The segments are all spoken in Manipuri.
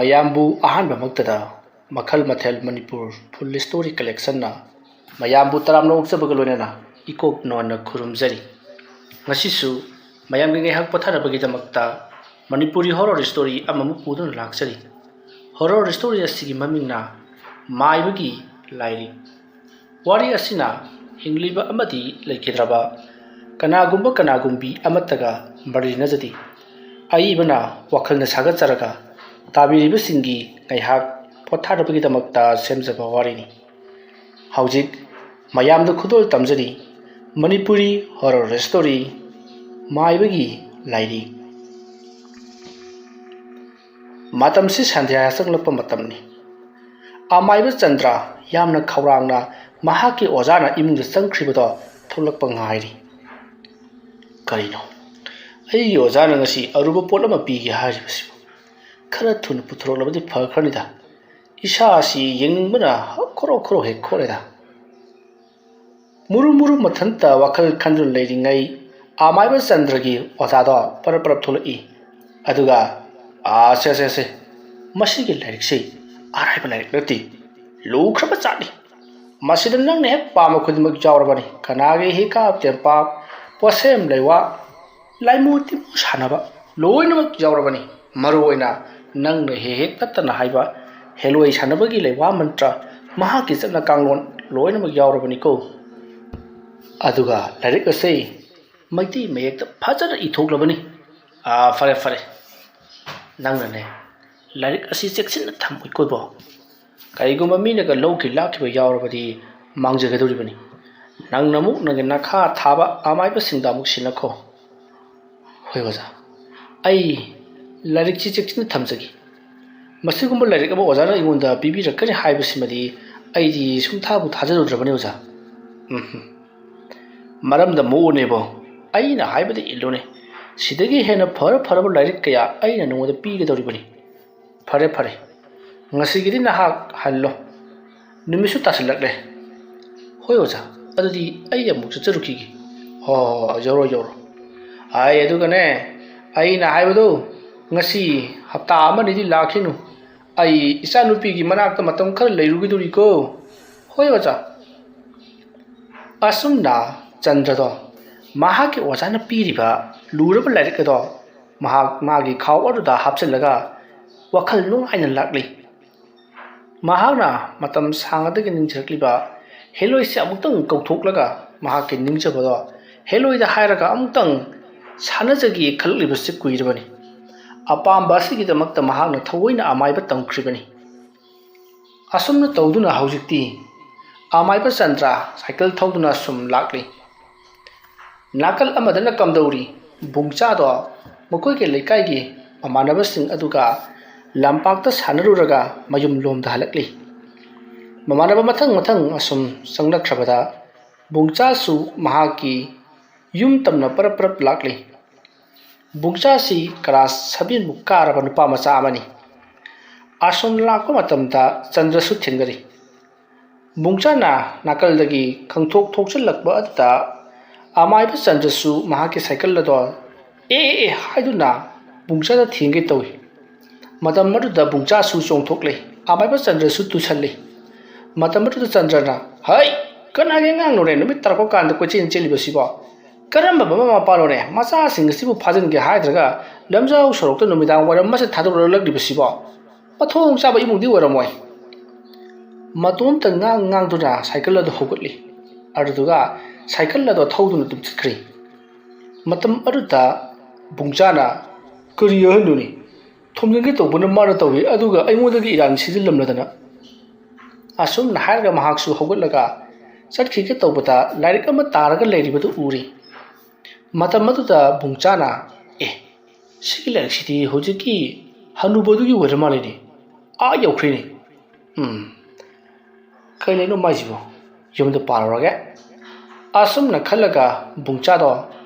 ꯃꯌꯥꯝꯕꯨ ꯑꯍꯥꯟꯕꯃꯛꯇꯗ ꯃꯈꯜ ꯃꯊꯦꯜ ꯃꯅꯤꯄꯨꯔ ꯐꯨꯜ ꯁ꯭ꯇꯣꯔꯤ ꯀꯂꯦꯛꯁꯟꯅ ꯃꯌꯥꯝꯕꯨ ꯇꯔꯥꯝꯅ ꯑꯣꯛꯆꯕꯒ ꯂꯣꯏꯅꯅ ꯏꯀꯣꯛ ꯅꯧꯅ ꯈꯨꯔꯨꯝꯖꯔꯤ꯫ ꯉꯁꯤꯁꯨ ꯃꯌꯥꯝꯒꯤ ꯉꯥꯏꯍꯥꯛ ꯄꯣꯊꯥꯅꯕꯒꯤꯗꯃꯛꯇ ꯃꯅꯤꯄꯨꯔꯤ ꯍꯣꯔꯔ ꯁ꯭ꯇꯣꯔꯤ ꯑꯃꯃꯨꯛ ꯄꯨꯗꯨꯅ ꯂꯥꯛꯆꯔꯤ꯫ ꯍꯣꯔꯔ ꯁ꯭ꯇꯣꯔꯤ ꯑꯁꯤꯒꯤ ꯃꯃꯤꯡꯅ ꯃꯥꯏꯕꯒꯤ ꯂꯥꯏꯔꯤꯛ꯫ ꯋꯥꯔꯤ ꯑꯁꯤꯅ ꯍꯤꯡꯂꯤꯕ ꯑꯃꯗꯤ ꯂꯩꯈꯤꯗ꯭ꯔꯕ ꯀꯅꯥꯒꯨꯝꯕꯤ ꯑꯃꯠꯇꯒ ꯃꯔꯤ ꯂꯩꯅꯖꯗꯦ꯫ ꯑꯏꯕꯅ ꯋꯥꯈꯜꯅ ꯁꯥꯒꯠꯆꯔꯒ ꯇꯥꯕꯤꯔꯤꯕꯁꯤꯡꯒꯤ ꯉꯥꯏꯍꯥꯛ ꯄꯣꯊꯥꯅꯕꯒꯤꯗꯃꯛꯇ ꯁꯦꯝꯖꯕ ꯋꯥꯔꯤꯅꯤ꯫ ꯍꯧꯖꯤꯛ ꯃꯌꯥꯝꯗ ꯈꯨꯗꯣꯜ ꯇꯝꯖꯔꯤ ꯃꯅꯤꯄꯨꯔꯤ ꯍꯣꯔꯔ ꯁ꯭ꯇꯣꯔꯤ ꯃꯥꯏꯕꯒꯤ ꯂꯥꯏꯔꯤꯛ꯫ ꯃꯇꯝꯁꯤ ꯁꯟꯙ꯭ꯌꯥ ꯆꯪꯂꯛꯄ ꯃꯇꯝꯅꯤ꯫ ꯑꯃꯥꯏꯕ ꯆꯟꯗ꯭ꯔ ꯌꯥꯝꯅ ꯈꯧꯔꯥꯡꯅ ꯃꯍꯥꯛꯀꯤ ꯑꯣꯖꯥꯅ ꯏꯃꯨꯡꯗ ꯆꯪꯈ꯭ꯔꯤꯕꯗꯣ ꯊꯣꯛꯂꯛꯄ ꯉꯥꯏꯔꯤ꯫ ꯀꯔꯤꯅꯣ ꯑꯩꯒꯤ ꯑꯣꯖꯥꯅ ꯉꯁꯤ ꯑꯔꯨꯕ ꯄꯣꯠ ꯑꯃ ꯄꯤꯒꯦ ꯍꯥꯏꯔꯤꯕꯁꯤꯕꯨ? ꯈꯔ ꯊꯨꯅ ꯄꯨꯊꯣꯔꯛꯂꯕꯗꯤ ꯐꯈ꯭ꯔꯅꯤꯗ꯫ ꯏꯁꯥꯁꯤ ꯌꯦꯡꯅꯤꯡꯕꯅ ꯈꯣꯔꯣ ꯍꯦꯛ ꯈꯣꯠꯂꯦꯗ꯫ ꯃꯨꯔꯨ ꯃꯊꯟꯇ ꯋꯥꯈꯜ ꯈꯟꯗꯨꯅ ꯂꯩꯔꯤꯉꯩ ꯑꯃꯥꯏꯕ ꯆꯟꯗ꯭ꯔꯒꯤ ꯑꯣꯖꯥꯗꯣ ꯄꯔꯞ ꯊꯣꯛꯂꯛꯏ꯫ ꯑꯗꯨꯒ ꯁꯦ ꯃꯁꯤꯒꯤ ꯂꯥꯏꯔꯤꯛꯁꯤ ꯑꯔꯥꯏꯕ ꯂꯥꯏꯔꯤꯛ ꯅꯠꯇꯦ, ꯂꯨꯈ꯭ꯔꯕ ꯖꯥꯠꯅꯤ꯫ ꯃꯁꯤꯗ ꯅꯪꯅ ꯍꯦꯛ ꯄꯥꯝꯕ ꯈꯨꯗꯤꯡꯃꯛ ꯌꯥꯎꯔꯕꯅꯤ꯫ ꯀꯅꯥꯒꯤ ꯍꯤꯀꯥꯞ ꯇꯦꯝꯄꯥꯛ, ꯄꯣꯠꯁꯦꯝ ꯂꯩꯋꯥ, ꯂꯥꯏꯃꯨ ꯇꯤꯃꯨ ꯁꯥꯟꯅꯕ ꯂꯣꯏꯅꯃꯛ ꯌꯥꯎꯔꯕꯅꯤ꯫ ꯃꯔꯨꯑꯣꯏꯅ ꯅꯪꯅ ꯍꯦꯛ ꯅꯠꯇꯅ ꯍꯥꯏꯕ ꯍꯦꯂꯣꯏ ꯁꯥꯟꯅꯕꯒꯤ ꯂꯩꯋꯥ ꯃꯟꯇ꯭ꯔ, ꯃꯍꯥꯛꯀꯤ ꯆꯠꯅ ꯀꯥꯡꯂꯣꯟ ꯂꯣꯏꯅꯃꯛ ꯌꯥꯎꯔꯕꯅꯤꯀꯣ꯫ ꯑꯗꯨꯒ ꯂꯥꯏꯔꯤꯛ ꯑꯁꯤ ꯃꯩꯇꯩ ꯃꯌꯦꯛꯇ ꯐꯖꯅ ꯏꯊꯣꯛꯂꯕꯅꯤ꯫ ꯐꯔꯦ ꯅꯪꯅꯅꯦ ꯂꯥꯏꯔꯤꯛ ꯑꯁꯤ ꯆꯦꯛꯁꯤꯟꯅ ꯊꯝꯃꯨꯀꯣ꯫ ꯀꯔꯤꯒꯨꯝꯕ ꯃꯤꯅꯒ ꯂꯧꯈꯤ ꯂꯥꯛꯈꯤꯕ ꯌꯥꯎꯔꯕꯗꯤ ꯃꯥꯡꯖꯒꯗꯧꯔꯤꯕꯅꯤ꯫ ꯅꯪꯅ ꯑꯃꯨꯛ ꯅꯪꯒꯤ ꯅꯈꯥ ꯊꯥꯕ ꯑꯃꯥꯏꯕꯁꯤꯡꯗ ꯑꯃꯨꯛ ꯁꯤꯟꯅꯈꯣ꯫ ꯍꯣꯏ ꯑꯣꯖꯥ, ꯑꯩ ꯂꯥꯏꯔꯤꯛꯁꯤ ꯆꯦꯛꯁꯤꯟꯅ ꯊꯝꯖꯒꯦ꯫ ꯃꯁꯤꯒꯨꯝꯕ ꯂꯥꯏꯔꯤꯛ ꯑꯃ ꯑꯣꯖꯥꯅ ꯑꯩꯉꯣꯟꯗ ꯄꯤꯕꯤꯔꯛꯀꯅꯤ ꯍꯥꯏꯕꯁꯤꯃꯗꯤ ꯑꯩꯗꯤ ꯁꯨꯡꯊꯥꯕꯨ ꯊꯥꯖꯔꯨꯗ꯭ꯔꯕꯅꯤ ꯑꯣꯖꯥ꯫ ꯃꯔꯝꯗ ꯃꯣꯛꯎꯅꯦꯕꯣ, ꯑꯩꯅ ꯍꯥꯏꯕꯗꯤ ꯏꯜꯂꯨꯅꯦ꯫ ꯁꯤꯗꯒꯤ ꯍꯦꯟꯅ ꯐꯔꯕ ꯂꯥꯏꯔꯤꯛ ꯀꯌꯥ ꯑꯩꯅ ꯅꯉꯣꯟꯗ ꯄꯤꯒꯗꯧꯔꯤꯕꯅꯤ꯫ ꯐꯔꯦ ꯉꯁꯤꯒꯤꯗꯤ ꯅꯍꯥꯛ ꯍꯜꯂꯣ, ꯅꯨꯃꯤꯠꯁꯨ ꯇꯥꯁꯤꯜꯂꯛꯂꯦ꯫ ꯍꯣꯏ ꯑꯣꯖꯥ, ꯑꯗꯨꯗꯤ ꯑꯩ ꯑꯃꯨꯛ ꯆꯠꯆꯔꯨꯈꯤꯒꯦ꯫ ꯍꯣꯏ ꯌꯧꯔꯣ꯫ ꯑꯗꯨꯒꯅꯦ ꯑꯩꯅ ꯍꯥꯏꯕꯗꯨ ꯉꯁꯤ ꯍꯞꯇꯥ ꯑꯃꯅꯤꯗꯤ ꯂꯥꯛꯈꯤꯅꯨ꯫ ꯑꯩ ꯏꯆꯥꯅꯨꯄꯤꯒꯤ ꯃꯅꯥꯛꯇ ꯃꯇꯝ ꯈꯔ ꯂꯩꯔꯨꯒꯗꯧꯔꯤꯀꯣ꯫ ꯍꯣꯏ ꯑꯣꯖꯥ꯫ ꯑꯁꯨꯝꯅ ꯆꯟꯗ꯭ꯔꯗꯣ ꯃꯍꯥꯛꯀꯤ ꯑꯣꯖꯥꯅ ꯄꯤꯔꯤꯕ ꯂꯨꯔꯕ ꯂꯥꯏꯔꯤꯛ ꯑꯗꯣ ꯃꯥꯒꯤ ꯈꯥꯎ ꯑꯗꯨꯗ ꯍꯥꯞꯆꯤꯜꯂꯒ ꯋꯥꯈꯜ ꯅꯨꯡꯉꯥꯏꯅ ꯂꯥꯛꯂꯤ꯫ ꯃꯍꯥꯛꯅ ꯃꯇꯝ ꯁꯥꯡꯉꯗꯒꯤ ꯅꯤꯡꯖꯔꯛꯂꯤꯕ ꯍꯦꯂꯣꯏꯁꯦ ꯑꯃꯨꯛꯇꯪ ꯀꯧꯊꯣꯛꯂꯒ ꯃꯍꯥꯛꯀꯤ ꯅꯤꯡꯖꯕꯗꯣ ꯍꯦꯂꯣꯏꯗ ꯍꯥꯏꯔꯒ ꯑꯃꯨꯛꯇꯪ ꯁꯥꯟꯅꯖꯒꯦ ꯈꯜꯂꯛꯂꯤꯕꯁꯤ ꯀꯨꯏꯔꯕꯅꯤ꯫ ꯑꯄꯥꯝꯕ ꯑꯁꯤꯒꯤꯗꯃꯛꯇ ꯃꯍꯥꯛꯅ ꯊꯑꯣꯏꯅ ꯑꯃꯥꯏꯕ ꯇꯝꯈ꯭ꯔꯤꯕꯅꯤ꯫ ꯑꯁꯨꯝꯅ ꯇꯧꯗꯨꯅ ꯍꯧꯖꯤꯛꯇꯤ ꯑꯃꯥꯏꯕ ꯆꯟꯗ꯭ꯔ ꯁꯥꯏꯀꯜ ꯊꯧꯗꯨꯅ ꯁꯨꯝ ꯂꯥꯛꯂꯤ꯫ ꯅꯥꯀꯜ ꯑꯃꯗꯅ ꯀꯝꯗꯧꯔꯤ ꯕꯨꯡꯆꯥꯗꯣ ꯃꯈꯣꯏꯒꯤ ꯂꯩꯀꯥꯏꯒꯤ ꯃꯃꯥꯟꯅꯕꯁꯤꯡ ꯑꯗꯨꯒ ꯂꯝꯄꯥꯛꯇ ꯁꯥꯟꯅꯔꯨꯔꯒ ꯃꯌꯨꯝ ꯂꯣꯝꯗ ꯍꯜꯂꯛꯂꯤ꯫ ꯃꯃꯥꯟꯅꯕ ꯃꯊꯪ ꯑꯁꯨꯝ ꯆꯪꯂꯛꯈ꯭ꯔꯕꯗ ꯕꯨꯡꯆꯥꯁꯨ ꯃꯍꯥꯛꯀꯤ ꯌꯨꯝ ꯇꯝꯅ ꯄꯔꯞ ꯂꯥꯛꯂꯤ꯫ ꯕꯨꯡꯆꯥꯁꯤ ꯀꯂꯥꯁ 7ꯃꯨꯛ ꯀꯥꯔꯕ ꯅꯨꯄꯥ ꯃꯆꯥ ꯑꯃꯅꯤ꯫ ꯑꯁꯨꯝ ꯂꯥꯛꯄ ꯃꯇꯝꯗ ꯆꯟꯗ꯭ꯔꯁꯨ ꯊꯦꯡꯅꯔꯤ꯫ ꯕꯨꯡꯆꯥꯅ ꯅꯥꯀꯜꯗꯒꯤ ꯈꯪꯊꯣꯛ ꯊꯣꯛꯆꯜꯂꯛꯄ ꯑꯗꯨꯗ ꯑꯃꯥꯏꯕ ꯆꯟꯗ꯭ꯔꯁꯨ ꯃꯍꯥꯛꯀꯤ ꯁꯥꯏꯀꯜ ꯑꯗꯣ ꯍꯥꯏꯗꯨꯅ ꯕꯨꯡꯆꯥꯗ ꯊꯦꯡꯒꯦ ꯇꯧꯏ꯫ ꯃꯇꯝ ꯑꯗꯨꯗ ꯕꯨꯡꯆꯥꯁꯨ ꯆꯣꯡꯊꯣꯛꯂꯤ꯫ ꯑꯃꯥꯏꯕ ꯆꯟꯗ꯭ꯔꯁꯨ ꯇꯨꯁꯜꯂꯤ꯫ ꯃꯇꯝ ꯑꯗꯨꯗ ꯆꯟꯗ꯭ꯔꯅ ꯍꯩ, ꯀꯅꯥꯒꯤ ꯑꯉꯥꯡꯅꯣꯅꯦ ꯅꯨꯃꯤꯠ ꯇꯥꯔꯛꯄ ꯀꯥꯟꯗ ꯀꯣꯏꯆꯦꯜ ꯆꯦꯜꯂꯤꯕꯁꯤꯕꯣ? ꯀꯔꯝꯕ ꯃꯃꯥ ꯃꯄꯥꯅꯣꯅꯦ ꯃꯆꯥꯁꯤꯡ ꯑꯁꯤꯕꯨ ꯐꯥꯖꯤꯟꯒꯦ ꯍꯥꯏꯗ꯭ꯔꯒ ꯂꯝꯖꯥꯎ ꯁꯣꯔꯣꯛꯇ ꯅꯨꯃꯤꯗꯥꯡ ꯋꯥꯏꯔꯝ ꯃꯁꯦ ꯊꯥꯗꯣꯛꯂꯛꯂꯤꯕꯁꯤꯕꯣ? ꯃꯊꯣꯡ ꯆꯥꯕ ꯏꯃꯨꯡꯗꯤ ꯑꯣꯏꯔꯝꯃꯣꯏ꯫ ꯃꯇꯣꯝꯇ ꯉꯥꯡꯗꯨꯅ ꯁꯥꯏꯀꯜ ꯑꯗꯨ ꯍꯧꯒꯠꯂꯤ꯫ ꯑꯗꯨꯗꯨꯒ ꯁꯥꯏꯀꯜ ꯑꯗꯣ ꯊꯧꯗꯨꯅ ꯑꯗꯨꯝ ꯆꯠꯈ꯭ꯔꯤ꯫ ꯃꯇꯝ ꯑꯗꯨꯗ ꯕꯨꯡꯆꯥꯅ ꯀꯔꯤ ꯑꯍꯟꯅꯣꯅꯦ, ꯊꯣꯝꯖꯤꯟꯒꯦ ꯇꯧꯕꯅ ꯃꯥꯅ ꯇꯧꯏ, ꯑꯗꯨꯒ ꯑꯩꯉꯣꯟꯗꯒꯤ ꯏꯔꯥꯟ ꯁꯤꯖꯤꯜꯂꯝꯂꯗꯅ꯫ ꯑꯁꯨꯝꯅ ꯍꯥꯏꯔꯒ ꯃꯍꯥꯛꯁꯨ ꯍꯧꯒꯠꯂꯒ ꯆꯠꯈꯤꯒꯦ ꯇꯧꯕꯗ ꯂꯥꯏꯔꯤꯛ ꯑꯃ ꯇꯥꯔꯒ ꯂꯩꯔꯤꯕꯗꯨ ꯎꯔꯤ꯫ ꯃꯇꯝ ꯑꯗꯨꯗ ꯕꯨꯡꯆꯥꯅ ꯁꯤꯒꯤ ꯂꯥꯏꯔꯤꯛꯁꯤꯗꯤ ꯍꯧꯖꯤꯛꯀꯤ ꯍꯅꯨꯕꯗꯨꯒꯤ ꯑꯣꯏꯔ ꯃꯥꯜꯂꯦꯅꯦ, ꯌꯧꯈ꯭ꯔꯦꯅꯦ꯫ ꯀꯩ ꯂꯩꯅꯣ ꯃꯥꯏꯁꯤꯕꯣ, ꯌꯨꯝꯗ ꯄꯥꯜꯂꯨꯔꯒꯦ꯫ ꯑꯁꯨꯝꯅ ꯈꯜꯂꯒ ꯕꯨꯡꯆꯥꯗꯣ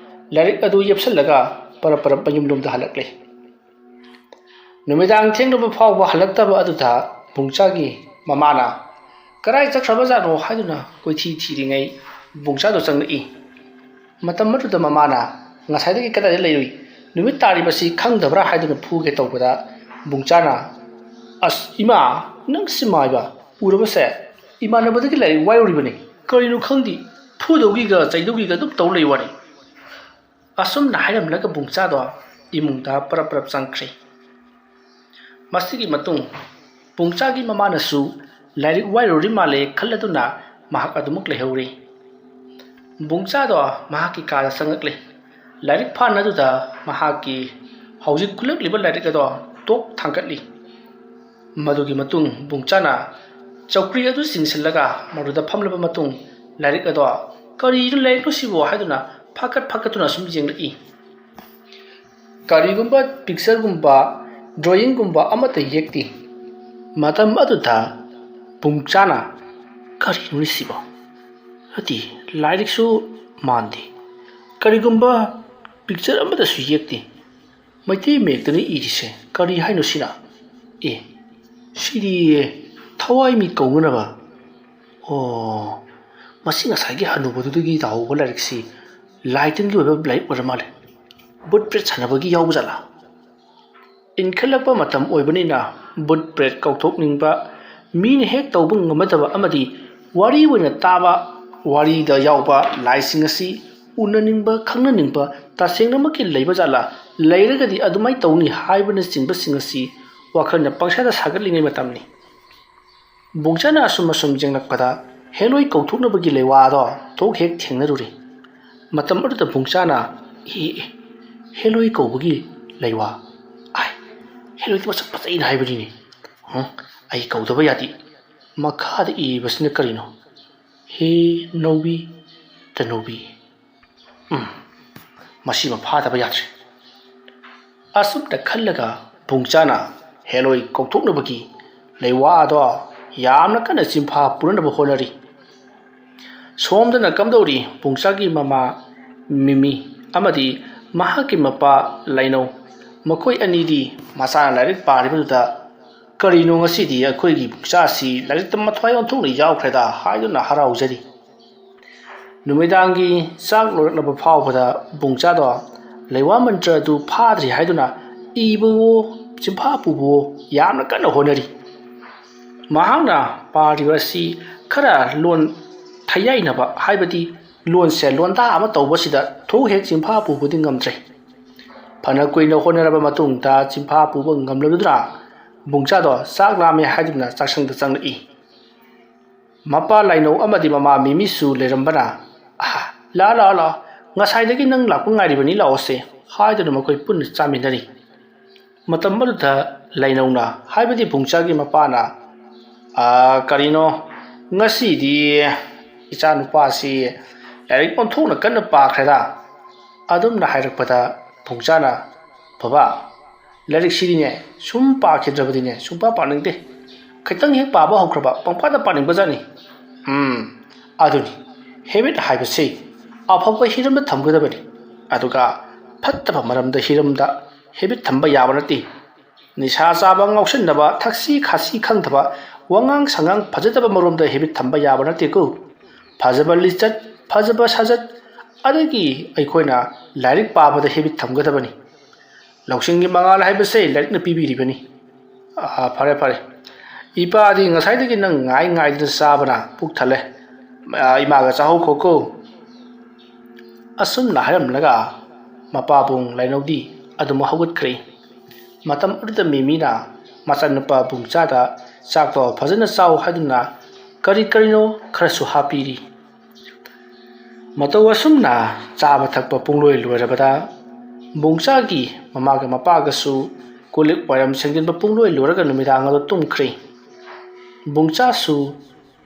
ꯂꯥꯏꯔꯤꯛ ꯑꯗꯨ ꯌꯦꯞꯁꯜꯂꯒ ꯄꯔꯞ ꯃꯌꯨꯝꯂꯣꯝꯗ ꯍꯜꯂꯛꯂꯤ꯫ ꯅꯨꯃꯤꯗꯥꯡ ꯊꯦꯡꯂꯕ ꯐꯥꯎꯕ ꯍꯜꯂꯛꯇꯕ ꯑꯗꯨꯗ ꯕꯨꯡꯆꯥꯒꯤ ꯃꯃꯥꯅ ꯀꯔꯥꯏ ꯆꯠꯈ꯭ꯔꯕꯖꯥꯠꯅꯣ ꯍꯥꯏꯗꯨꯅ ꯀꯣꯏꯊꯤ ꯊꯤꯔꯤꯉꯩ ꯕꯨꯡꯆꯥꯗꯣ ꯆꯪꯂꯛꯏ꯫ ꯃꯇꯝ ꯑꯗꯨꯗ ꯃꯃꯥꯅ ꯉꯁꯥꯏꯗꯒꯤ ꯀꯗꯥꯏꯗ ꯂꯩꯔꯨꯏ, ꯅꯨꯃꯤꯠ ꯇꯥꯔꯤꯕꯁꯤ ꯈꯪꯗꯕ꯭ꯔꯥ ꯍꯥꯏꯗꯨꯅ ꯐꯨꯒꯦ ꯇꯧꯕꯗ ꯕꯨꯡꯆꯥꯅ ꯑꯁ ꯏꯃꯥ ꯅꯪ ꯁꯤꯃꯥꯏꯕ ꯎꯔꯕꯁꯦ ꯏꯃꯥꯟꯅꯕꯗꯒꯤ ꯂꯥꯏꯔꯤꯛ ꯋꯥꯏꯔꯨꯔꯤꯕꯅꯤ ꯀꯔꯤꯅꯣ ꯈꯪꯗꯦ ꯐꯨꯗꯧꯒꯤꯒ ꯆꯩꯗꯧꯒꯤꯒ ꯑꯗꯨꯝ ꯇꯧ ꯂꯩ ꯋꯥꯅꯤ ꯑꯁꯨꯝꯅ ꯍꯥꯏꯔꯝꯂꯒ ꯕꯨꯡꯆꯥꯗꯣ ꯏꯃꯨꯡꯗ ꯄꯔꯞ ꯄꯔꯞ ꯆꯪꯈ꯭ꯔꯦ ꯃꯁꯤꯒꯤ ꯃꯇꯨꯡ ꯕꯨꯡꯆꯥꯒꯤ ꯃꯃꯥꯅꯁꯨ ꯂꯥꯏꯔꯤꯛ ꯋꯥꯏꯔꯨꯔꯤ ꯃꯥꯜꯂꯦ ꯈꯜꯂꯗꯨꯅ ꯃꯍꯥꯛ ꯑꯗꯨꯃꯛ ꯂꯩꯍꯧꯔꯦ ꯕꯨꯡꯆꯥꯗꯣ ꯃꯍꯥꯛꯀꯤ ꯀꯥꯗ ꯆꯪꯉꯛꯂꯦ ꯂꯥꯏꯔꯤꯛ ꯐꯥꯟ ꯑꯗꯨꯗ ꯃꯍꯥꯛꯀꯤ ꯍꯧꯖꯤꯛ ꯈꯨꯜꯂꯛꯂꯤꯕ ꯂꯥꯏꯔꯤꯛ ꯑꯗꯣ ꯇꯣꯛ ꯊꯥꯡꯒꯠꯂꯤ ꯃꯗꯨꯒꯤ ꯃꯇꯨꯡ ꯕꯨꯡꯆꯥꯅ ꯆꯧꯀ꯭ꯔꯤ ꯑꯗꯨ ꯆꯤꯡꯁꯤꯜꯂꯒ ꯃꯗꯨꯗ ꯐꯝꯂꯕ ꯃꯇꯨꯡ ꯂꯥꯏꯔꯤꯛ ꯑꯗꯣ ꯀꯔꯤꯅꯣ ꯂꯥꯏꯔꯤꯛꯅꯣ ꯁꯤꯕꯣ ꯍꯥꯏꯗꯨꯅ ꯐꯥꯀꯠꯇꯨꯅ ꯁꯨꯝ ꯌꯦꯡꯂꯛꯏ ꯀꯔꯤꯒꯨꯝꯕ ꯄꯤꯛꯆꯔꯒꯨꯝꯕ ꯗ꯭ꯔꯣꯌꯤꯡꯒꯨꯝꯕ ꯑꯃꯠꯇ ꯌꯦꯛꯇꯦ ꯃꯇꯝ ꯑꯗꯨꯗ ꯕꯨꯡꯆꯥꯅ ꯀꯔꯤꯅꯣ ꯁꯤꯕꯣ ꯑꯗꯤ ꯂꯥꯏꯔꯤꯛꯁꯨ ꯃꯥꯟꯗꯦ ꯀꯔꯤꯒꯨꯝꯕ ꯄꯤꯛꯆꯔ ꯑꯃꯠꯇꯁꯨ ꯌꯦꯛꯇꯦ ꯃꯩꯇꯩ ꯃꯌꯦꯛꯇꯅ ꯏꯔꯤꯁꯦ ꯀꯔꯤ ꯍꯥꯏꯅꯣ ꯁꯤꯅ ꯁꯤꯗꯤ ꯊꯋꯥꯏ ꯃꯤ ꯀꯧꯅꯅꯕ ꯃꯁꯤ ꯉꯁꯥꯏꯒꯤ ꯍꯟꯅꯨꯕꯗꯨꯗꯒꯤ ꯇꯥꯍꯧꯕ ꯂꯥꯏꯔꯤꯛꯁꯤ ꯂꯥꯏꯇꯤꯟꯒꯤ ꯑꯣꯏꯕ ꯂꯥꯏꯔꯤꯛ ꯑꯣꯏꯔ ꯃꯥꯜꯂꯦ ꯕꯨꯠ ꯕ꯭ꯔꯦꯗ ꯁꯥꯟꯅꯕꯒꯤ ꯌꯥꯎꯕ ꯖꯥꯠꯂꯥ ꯏꯟꯈꯠꯂꯛꯄ ꯃꯇꯝ ꯑꯣꯏꯕꯅꯤꯅ ꯕꯨꯠ ꯕ꯭ꯔꯦꯗ ꯀꯧꯊꯣꯛꯅꯤꯡꯕ ꯃꯤꯅ ꯍꯦꯛ ꯇꯧꯕ ꯉꯝꯃꯗꯕ ꯑꯃꯗꯤ ꯋꯥꯔꯤ ꯑꯣꯏꯅ ꯇꯥꯕ ꯋꯥꯔꯤꯗ ꯌꯥꯎꯕ ꯂꯥꯏꯁꯤꯡ ꯑꯁꯤ ꯎꯅꯅꯤꯡꯕ ꯈꯪꯅꯅꯤꯡꯕ ꯇꯁꯦꯡꯅꯃꯛꯀꯤ ꯂꯩꯕ ꯖꯥꯠꯂꯥ ꯂꯩꯔꯒꯗꯤ ꯑꯗꯨꯃꯥꯏꯅ ꯇꯧꯅꯤ ꯍꯥꯏꯕꯅꯆꯤꯡꯕꯁꯤꯡ ꯑꯁꯤ ꯋꯥꯈꯜꯅ ꯄꯪꯁꯥꯗ ꯁꯥꯒꯠꯂꯤꯉꯩ ꯃꯇꯝꯅꯤ ꯕꯨꯡꯆꯥꯅ ꯑꯁꯨꯝ ꯌꯦꯡꯂꯛꯄꯗ ꯍꯦꯂꯣꯏ ꯀꯧꯊꯣꯛꯅꯕꯒꯤ ꯂꯩꯋꯥꯗꯣ ꯊꯣꯛ ꯍꯦꯛ ꯊꯦꯡꯅꯔꯨꯔꯤ ꯃꯇꯝ ꯑꯗꯨꯗ ꯕꯨꯡꯆꯥꯅ ꯍꯦꯂꯣꯏ ꯀꯧꯕꯒꯤ ꯂꯩꯋꯥ ꯍꯦꯂꯣꯏꯗꯤ ꯃꯁꯛ ꯐꯖꯩꯅ ꯍꯥꯏꯕꯅꯤꯅꯦ ꯑꯩ ꯀꯧꯗꯕ ꯌꯥꯗꯦ ꯃꯈꯥꯗ ꯏꯔꯤꯕꯁꯤꯅ ꯀꯔꯤꯅꯣ ꯍꯦ ꯅꯧꯕꯤ ꯇꯅꯧꯕꯤ ꯃꯁꯤꯃ ꯐꯥꯗꯕ ꯌꯥꯗ꯭ꯔꯦ ꯑꯁꯨꯝꯅ ꯈꯜꯂꯒ ꯕꯨꯡꯆꯥꯅ ꯍꯦꯂꯣꯏ ꯀꯧꯊꯣꯛꯅꯕꯒꯤ ꯂꯩꯋꯥꯗꯣ ꯌꯥꯝꯅ ꯀꯟꯅ ꯆꯤꯟꯐꯥ ꯄꯨꯅꯅꯕ ꯍꯣꯠꯅꯔꯤ ꯁꯣꯝꯗꯅ ꯀꯝꯗꯧꯔꯤ ꯕꯨꯡꯆꯥꯒꯤ ꯃꯃꯥ ꯃꯤꯃꯤ ꯑꯃꯗꯤ ꯃꯍꯥꯛꯀꯤ ꯃꯄꯥ ꯂꯩꯅꯧ ꯃꯈꯣꯏ ꯑꯅꯤꯗꯤ ꯃꯆꯥꯅ ꯂꯥꯏꯔꯤꯛ ꯄꯥꯔꯤꯕꯗꯨꯗ ꯀꯔꯤꯅꯣ ꯉꯁꯤꯗꯤ ꯑꯩꯈꯣꯏꯒꯤ ꯕꯨꯡꯆꯥꯁꯤ ꯂꯥꯏꯔꯤꯛꯇ ꯃꯊ꯭ꯋꯥꯏ ꯑꯣꯟꯊꯣꯛꯅ ꯌꯥꯎꯈ꯭ꯔꯦꯗ ꯍꯥꯏꯗꯨꯅ ꯍꯔꯥꯎꯖꯔꯤ ꯅꯨꯃꯤꯗꯥꯡꯒꯤ ꯆꯥꯛ ꯂꯣꯏꯔꯛꯂꯕ ꯐꯥꯎꯕꯗ ꯕꯨꯡꯆꯥꯗꯣ ꯂꯩꯋꯥ ꯃꯟꯇ꯭ꯔ ꯑꯗꯨ ꯐꯥꯗ꯭ꯔꯤ ꯍꯥꯏꯗꯨꯅ ꯏꯕꯋꯣ ꯆꯤꯟꯐꯥ ꯄꯨꯕꯋꯣ ꯌꯥꯝꯅ ꯀꯟꯅ ꯍꯣꯠꯅꯔꯤ ꯃꯍꯥꯛꯅ ꯄꯥꯔꯤꯕ ꯑꯁꯤ ꯈꯔ ꯂꯣꯟ ꯊꯩꯌꯥꯏꯅꯕ ꯍꯥꯏꯕꯗꯤ ꯂꯣꯟꯁꯦ ꯂꯣꯟꯗꯥ ꯑꯃ ꯇꯧꯕꯁꯤꯗ ꯊꯣꯛ ꯍꯦꯛ ꯆꯤꯟꯐꯥ ꯄꯨꯕꯗꯤ ꯉꯝꯗ꯭ꯔꯦ ꯐꯅ ꯀꯨꯏꯅ ꯍꯣꯠꯅꯔꯕ ꯃꯇꯨꯡꯗ ꯆꯤꯟꯐꯥ ꯄꯨꯕ ꯉꯝꯂꯕꯗꯨꯅ ꯕꯨꯡꯆꯥꯗꯣ ꯆꯥꯛ ꯂꯥꯝꯃꯦ ꯍꯥꯏꯗꯨꯅ ꯆꯥꯛꯁꯪꯗ ꯆꯪꯂꯛꯏ ꯃꯄꯥ ꯂꯥꯏꯅꯧ ꯑꯃꯗꯤ ꯃꯃꯥ ꯃꯤꯃꯤꯁꯨ ꯂꯩꯔꯝꯕꯅ ꯂꯥꯛꯑꯣ ꯉꯁꯥꯏꯗꯒꯤ ꯅꯪ ꯂꯥꯛꯄ ꯉꯥꯏꯔꯤꯕꯅꯤ ꯂꯥꯛꯑꯣꯁꯦ ꯍꯥꯏꯗꯨꯅ ꯃꯈꯣꯏ ꯄꯨꯟꯅ ꯆꯥꯃꯤꯟꯅꯔꯤ ꯃꯇꯝ ꯑꯗꯨꯗ ꯂꯩꯅꯧꯅ ꯍꯥꯏꯕꯗꯤ ꯕꯨꯡꯆꯥꯒꯤ ꯃꯄꯥꯅ ꯀꯔꯤꯅꯣ ꯉꯁꯤꯗꯤ ꯏꯆꯥ ꯅꯨꯄꯥꯁꯤ ꯂꯥꯏꯔꯤꯛ ꯑꯣꯟꯊꯣꯛꯅ ꯀꯟꯅ ꯄꯥꯈ꯭ꯔꯦꯗ ꯑꯗꯨꯝꯅ ꯍꯥꯏꯔꯛꯄꯗ ꯕꯨꯡꯆꯥꯅ ꯕꯕꯥ ꯂꯥꯏꯔꯤꯛꯁꯤꯗꯤꯅꯦ ꯁꯨꯝ ꯄꯥꯈꯤꯗ꯭ꯔꯕꯗꯤꯅꯦ ꯁꯨꯡꯄꯥ ꯄꯥꯅꯤꯡꯗꯦ ꯈꯤꯇꯪ ꯍꯦꯛ ꯄꯥꯕ ꯍꯧꯈ꯭ꯔꯕ ꯄꯪꯄꯥꯗ ꯄꯥꯅꯤꯡꯕꯖꯥꯠꯅꯤ ꯑꯗꯨꯅꯤ ꯍꯦꯕꯤꯠ ꯍꯥꯏꯕꯁꯤ ꯑꯐꯕ ꯍꯤꯔꯝꯗ ꯊꯝꯒꯗꯕꯅꯤ ꯑꯗꯨꯒ ꯐꯠꯇꯕ ꯃꯔꯝꯗ ꯍꯤꯔꯝꯗ ꯍꯦꯕꯤꯠ ꯊꯝꯕ ꯌꯥꯕ ꯅꯠꯇꯦ ꯅꯤꯁꯥ ꯆꯥꯕ ꯉꯥꯎꯁꯤꯟꯅꯕ ꯊꯛꯁꯤ ꯈꯥꯁꯤ ꯈꯪꯗꯕ ꯋꯥꯉꯥꯡ ꯁꯉꯥꯡ ꯐꯖꯗꯕ ꯃꯔꯣꯝꯗ ꯍꯦꯕꯤꯠ ꯊꯝꯕ ꯌꯥꯕ ꯅꯠꯇꯦꯀꯣ ꯐꯖꯕ ꯂꯤꯆꯠ ꯐꯖꯕ ꯁꯥꯖꯠ ꯑꯗꯒꯤ ꯑꯩꯈꯣꯏꯅ ꯂꯥꯏꯔꯤꯛ ꯄꯥꯕꯗ ꯍꯦꯕꯤꯠ ꯊꯝꯒꯗꯕꯅꯤ ꯂꯧꯁꯤꯡꯒꯤ ꯃꯉꯥꯜ ꯍꯥꯏꯕꯁꯦ ꯂꯥꯏꯔꯤꯛꯅ ꯄꯤꯕꯤꯔꯤꯕꯅꯤ ꯐꯔꯦ ꯏꯄꯥꯗꯤ ꯉꯁꯥꯏꯗꯒꯤ ꯅꯪ ꯉꯥꯏꯗꯨꯅ ꯆꯥꯕꯅ ꯄꯨꯛ ꯊꯜꯂꯦ ꯏꯃꯥꯒ ꯆꯥꯍꯧꯈꯣꯀꯣ ꯑꯁꯨꯝꯅ ꯍꯥꯏꯔꯝꯂꯒ ꯃꯄꯥꯕꯨꯡ ꯂꯩꯅꯧꯗꯤ ꯑꯗꯨꯃꯛ ꯍꯧꯒꯠꯈ꯭ꯔꯦ ꯃꯇꯝ ꯑꯗꯨꯗ ꯃꯤꯃꯤꯅ ꯃꯆꯥꯅꯨꯄꯥ ꯕꯨꯡꯆꯥꯗ ꯆꯥꯛꯇꯣ ꯐꯖꯅ ꯆꯥꯎ ꯍꯥꯏꯗꯨꯅ ꯀꯔꯤꯅꯣ ꯈꯔꯁꯨ ꯍꯥꯞꯄꯤꯔꯤ ꯃꯇꯧ ꯑꯁꯨꯝꯅ ꯆꯥꯕ ꯊꯛꯄ ꯄꯨꯡꯂꯣꯏ ꯂꯣꯏꯔꯕꯗ ꯕꯨꯡꯆꯥꯒꯤ ꯃꯃꯥꯒ ꯃꯄꯥꯒꯁꯨ ꯀꯣꯜꯂꯤꯛ ꯋꯥꯏꯔꯝ ꯁꯦꯡꯖꯤꯟꯕ ꯄꯨꯡꯂꯣꯏ ꯂꯣꯏꯔꯒ ꯅꯨꯃꯤꯗꯥꯡ ꯑꯗꯨ ꯇꯨꯝꯈ꯭ꯔꯦ ꯕꯨꯡꯆꯥꯁꯨ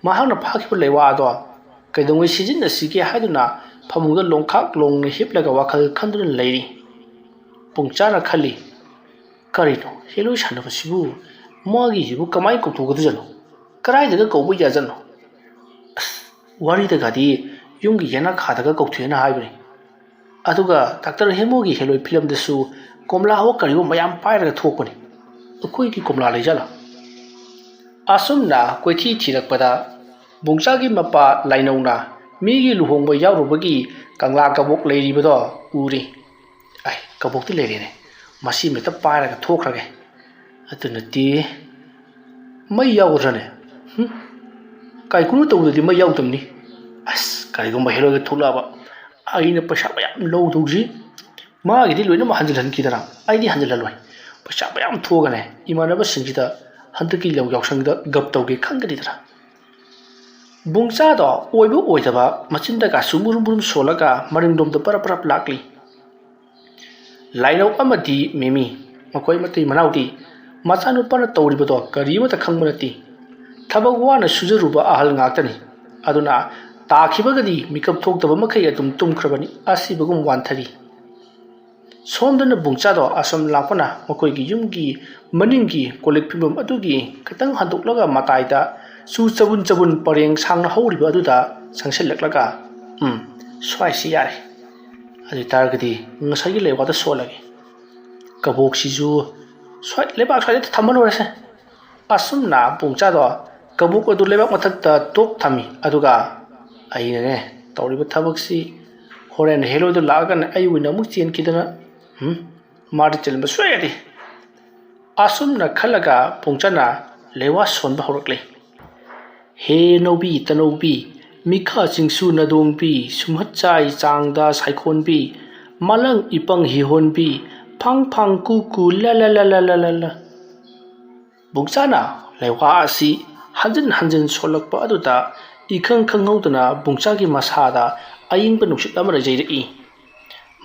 ꯃꯍꯥꯛꯅ ꯐꯥꯈꯤꯕ ꯂꯩꯋꯥ ꯑꯗꯣ ꯀꯩꯗꯧꯉꯩ ꯁꯤꯖꯤꯟꯅꯁꯤꯒꯦ ꯍꯥꯏꯗꯨꯅ ꯐꯃꯨꯡꯗ ꯂꯣꯡꯈꯥꯛ ꯂꯣꯡꯅ ꯍꯤꯞꯂꯒ ꯋꯥꯈꯜ ꯈꯟꯗꯨꯅ ꯂꯩꯔꯤ ꯕꯨꯡꯆꯥꯅ ꯈꯜꯂꯤ ꯀꯔꯤꯅꯣ ꯍꯦꯂꯣꯏ ꯁꯥꯟꯅꯕꯁꯤꯕꯨ ꯃꯥꯒꯤꯁꯤꯕꯨ ꯀꯃꯥꯏꯅ ꯀꯧꯊꯣꯛꯀꯗꯣꯏꯖꯥꯠꯅꯣ ꯀꯗꯥꯏꯗꯒ ꯀꯧꯕ ꯌꯥꯖꯠꯅꯣ ꯋꯥꯔꯤꯗꯒꯗꯤ ꯌꯨꯝꯒꯤ ꯌꯦꯅꯈꯥꯗꯒ ꯀꯧꯊꯣꯛꯑꯦꯅ ꯍꯥꯏꯕꯅꯤ ꯑꯗꯨꯒ ꯗꯥꯛꯇꯔ ꯍꯦꯃꯣꯒꯤ ꯍꯦꯂꯣꯏ ꯐꯤꯂꯝꯗꯁꯨ ꯀꯣꯝꯂꯥ ꯍꯣ ꯀꯔꯤꯑꯣ ꯃꯌꯥꯝ ꯄꯥꯏꯔꯒ ꯊꯣꯛꯄꯅꯤ ꯑꯩꯈꯣꯏꯒꯤ ꯀꯣꯝꯂꯥ ꯂꯩꯖꯥꯠꯂꯥ ꯑꯁꯨꯝꯅ ꯀꯣꯏꯊꯤ ꯊꯤꯔꯛꯄꯗ ꯕꯨꯡꯆꯥꯒꯤ ꯃꯄꯥ ꯂꯥꯏꯅꯧꯅ ꯃꯤꯒꯤ ꯂꯨꯍꯣꯡꯕ ꯌꯥꯎꯔꯨꯕꯒꯤ ꯀꯪꯂꯥ ꯀꯕꯣꯛ ꯂꯩꯔꯤꯕꯗꯣ ꯎꯔꯤ ꯀꯕꯣꯛꯇꯤ ꯂꯩꯔꯦꯅꯦ ꯃꯁꯤ ꯃꯦꯛꯇ ꯄꯥꯏꯔꯒ ꯊꯣꯛꯈ꯭ꯔꯒꯦ ꯑꯗꯨꯅꯗꯤ ꯃꯩ ꯌꯥꯎꯒꯗ꯭ꯔꯅꯦ ꯀꯥꯏꯀꯨꯅ ꯇꯧꯕꯗꯗꯤ ꯃꯩ ꯌꯥꯎꯗꯕꯅꯤ ꯑꯁ ꯀꯔꯤꯒꯨꯝꯕ ꯍꯦꯔꯣꯏꯒ ꯊꯣꯛꯂꯛꯑꯕ ꯑꯩꯅ ꯄꯩꯁꯥ ꯃꯌꯥꯝ ꯂꯧꯗꯧꯁꯤ ꯃꯥꯒꯤꯗꯤ ꯂꯣꯏꯅꯃꯛ ꯍꯟꯖꯤꯜꯍꯟꯈꯤꯗꯅ ꯑꯩꯗꯤ ꯍꯟꯖꯤꯜꯍꯜꯂꯣꯏ ꯄꯩꯁꯥ ꯃꯌꯥꯝ ꯊꯣꯛꯑꯒꯅꯦ ꯏꯃꯥꯟꯅꯕꯁꯤꯡꯁꯤꯗ ꯍꯟꯗꯛꯀꯤ ꯂꯧ ꯌꯥꯎꯁꯪꯗ ꯒꯞ ꯇꯧꯒꯦ ꯈꯟꯒꯅꯤꯗꯅ ꯕꯨꯡꯆꯥꯗꯣ ꯑꯣꯏꯕ ꯑꯣꯏꯗꯕ ꯃꯆꯤꯟꯗꯒꯁꯨ ꯃꯨꯔꯨꯝ ꯃꯨꯔꯨꯝ ꯁꯣꯜꯂꯒ ꯃꯅꯤꯡꯂꯣꯝꯗ ꯄꯔꯞ ꯄꯔꯞ ꯂꯥꯛꯂꯤ ꯂꯥꯏꯅꯧ ꯑꯃꯗꯤ ꯃꯦꯃꯤ ꯃꯈꯣꯏ ꯃꯇꯩ ꯃꯅꯥꯎꯗꯤ ꯃꯆꯥꯅꯨꯄꯥꯅ ꯇꯧꯔꯤꯕꯗꯣ ꯀꯔꯤ ꯑꯃꯠꯇ ꯈꯪꯕ ꯅꯠꯇꯦ ꯊꯕꯛ ꯋꯥꯅ ꯁꯨꯖꯔꯨꯕ ꯑꯍꯜ ꯉꯥꯛꯇꯅꯤ ꯑꯗꯨꯅ ꯇꯥꯈꯤꯕꯒꯗꯤ ꯃꯤꯀꯞ ꯊꯣꯛꯇꯕ ꯃꯈꯩ ꯑꯗꯨꯝ ꯇꯨꯝꯈ꯭ꯔꯕꯅꯤ ꯑꯁꯤꯕꯒꯨꯝ ꯋꯥꯟꯊꯔꯤ ꯁꯣꯝꯗꯅ ꯕꯨꯡꯆꯥꯗꯣ ꯑꯁꯣꯝ ꯂꯥꯛꯄꯅ ꯃꯈꯣꯏꯒꯤ ꯌꯨꯝꯒꯤ ꯃꯅꯤꯡꯒꯤ ꯀꯣꯂꯤꯛ ꯐꯤꯕꯝ ꯑꯗꯨꯒꯤ ꯈꯤꯇꯪ ꯍꯟꯗꯣꯛꯂꯒ ꯃꯇꯥꯏꯗ ꯆꯨ ꯆꯕꯨꯟ ꯆꯕꯨꯟ ꯄꯔꯦꯡ ꯁꯥꯡꯅ ꯍꯧꯔꯤꯕ ꯑꯗꯨꯗ ꯆꯪꯁꯤꯜꯂꯛꯂꯒ ꯁ꯭ꯋꯥꯏꯁꯤ ꯌꯥꯔꯦ ꯑꯗꯨ ꯇꯥꯔꯒꯗꯤ ꯉꯁꯥꯏꯒꯤ ꯂꯩꯕꯥꯛꯇ ꯁꯣꯜꯂꯒꯦ ꯀꯕꯣꯛꯁꯤꯁꯨ ꯂꯩꯕꯥꯛ ꯁ꯭ꯋꯥꯏꯗ ꯊꯝꯃꯅꯣꯔꯁꯦ ꯑꯁꯨꯝꯅ ꯕꯨꯡꯆꯥꯗꯣ ꯀꯕꯣꯛ ꯑꯗꯨ ꯂꯩꯕꯥꯛ ꯃꯊꯛꯇ ꯇꯣꯛ ꯊꯝꯃꯤ ꯑꯗꯨꯒ ꯑꯩꯅꯅꯦ ꯇꯧꯔꯤꯕ ꯊꯕꯛꯁꯤ ꯍꯣꯔꯦꯟ ꯍꯦꯔꯣꯏꯗꯣ ꯂꯥꯛꯑꯒꯅ ꯑꯩ ꯑꯣꯏꯅ ꯑꯃꯨꯛ ꯆꯦꯟꯈꯤꯗꯅ ꯃꯥꯗꯤ ꯆꯦꯟꯕ ꯁꯨꯡꯌꯥ ꯌꯥꯗꯦ ꯑꯁꯨꯝꯅ ꯈꯜꯂꯒ ꯕꯨꯡꯆꯥꯅ ꯂꯩꯋꯥ ꯁꯣꯟꯕ ꯍꯧꯔꯛꯂꯤ ꯍꯦ ꯅꯧꯕꯤ ꯇꯅꯧꯕꯤ ꯃꯤꯈꯥ ꯆꯤꯡꯁꯨ ꯅꯗꯣꯡꯕꯤ ꯁꯨꯝꯍꯠꯆꯥꯏ ꯆꯥꯡꯗ ꯁꯥꯏꯈꯣꯟꯕꯤ ꯃꯥꯂꯪ ꯏꯄꯪ ꯍꯤꯍꯣꯟꯕꯤ ꯐꯥꯡ ꯐꯥꯡ ꯀꯨ ꯀꯨ ꯂ ꯂ ꯂ ꯂ ꯂ ꯂ ꯂ ꯕꯨꯡꯆꯥꯅ ꯂꯩꯋꯥ ꯑꯁꯤ ꯍꯟꯖꯤꯟ ꯍꯟꯖꯤꯟ ꯁꯣꯜꯂꯛꯄ ꯑꯗꯨꯗ 이khꯪ ꯈꯪꯍꯧꯗꯅ ꯕꯨꯡꯆꯥꯒꯤ ꯃꯁꯥꯗ ꯑꯏꯪꯕ ꯅꯨꯡꯁꯤꯠ ꯑꯃꯅ ꯌꯩꯔꯛꯏ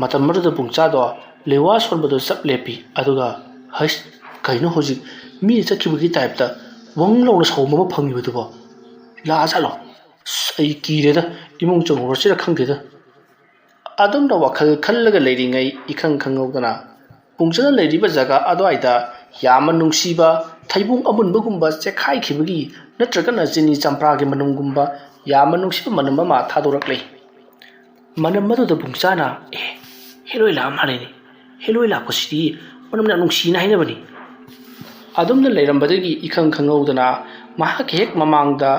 ꯃꯇꯝ ꯑꯗꯨꯗ ꯕꯨꯡꯆꯥꯗꯣ ꯂꯩꯋꯥ ꯁꯣꯟꯕꯗꯣ ꯆꯞ ꯂꯦꯞꯄꯤ ꯑꯗꯨꯒ ꯍꯩꯁ ꯀꯩꯅꯣ ꯍꯧꯖꯤꯛ ꯃꯤꯅ ꯆꯠꯈꯤꯕꯒꯤ ꯇꯥꯏꯞꯇ ꯋꯪ ꯂꯥꯎꯅ ꯁꯥꯎꯝ ꯑꯃ ꯐꯪꯉꯤꯕꯗꯨꯕꯣ ꯂꯥꯛꯑꯖꯥꯠꯂꯣ ꯑꯩ ꯀꯤꯔꯦꯗ ꯏꯃꯨꯡ ꯆꯪꯍꯧꯔꯁꯤꯔ ꯈꯪꯗꯦꯗ ꯑꯗꯨꯝꯅ ꯋꯥꯈꯜ ꯈꯜꯂꯒ ꯂꯩꯔꯤꯉꯩ 이khꯪ ꯈꯪꯍꯧꯗꯅ ꯕꯨꯡꯆꯥꯅ ꯂꯩꯔꯤꯕ ꯖꯒꯥ ꯑꯗꯨꯋꯥꯏꯗ ꯌꯥꯝꯅ ꯅꯨꯡꯁꯤꯕ ꯊꯩꯕꯣꯡ ꯑꯃꯨꯟꯕꯒꯨꯝꯕ ꯆꯦꯈꯥꯏꯈꯤꯕꯒꯤ ꯅꯠꯇ꯭ꯔꯒꯅ ꯆꯤꯅꯤ ꯆꯝꯄ꯭ꯔꯥꯒꯤ ꯃꯅꯝꯒꯨꯝꯕ ꯌꯥꯝꯅ ꯅꯨꯡꯁꯤꯕ ꯃꯅꯝ ꯑꯃ ꯊꯥꯗꯣꯔꯛꯂꯤ ꯃꯅꯝ ꯑꯗꯨꯗ ꯕꯨꯡꯆꯥꯅ ꯍꯦꯔꯣꯏ ꯂꯥꯛꯑ ꯃꯥꯜꯂꯦꯅꯦ ꯍꯦꯔꯣꯏ ꯂꯥꯛꯄꯁꯤꯗꯤ ꯃꯅꯝ ꯌꯥꯝ ꯅꯨꯡꯁꯤꯅ ꯍꯥꯏꯅꯕꯅꯤ ꯑꯗꯨꯝꯅ ꯂꯩꯔꯝꯕꯗꯒꯤ 이khꯪ ꯈꯪꯍꯧꯗꯅ ꯃꯍꯥꯛꯀꯤ ꯍꯦꯛ ꯃꯃꯥꯡꯗ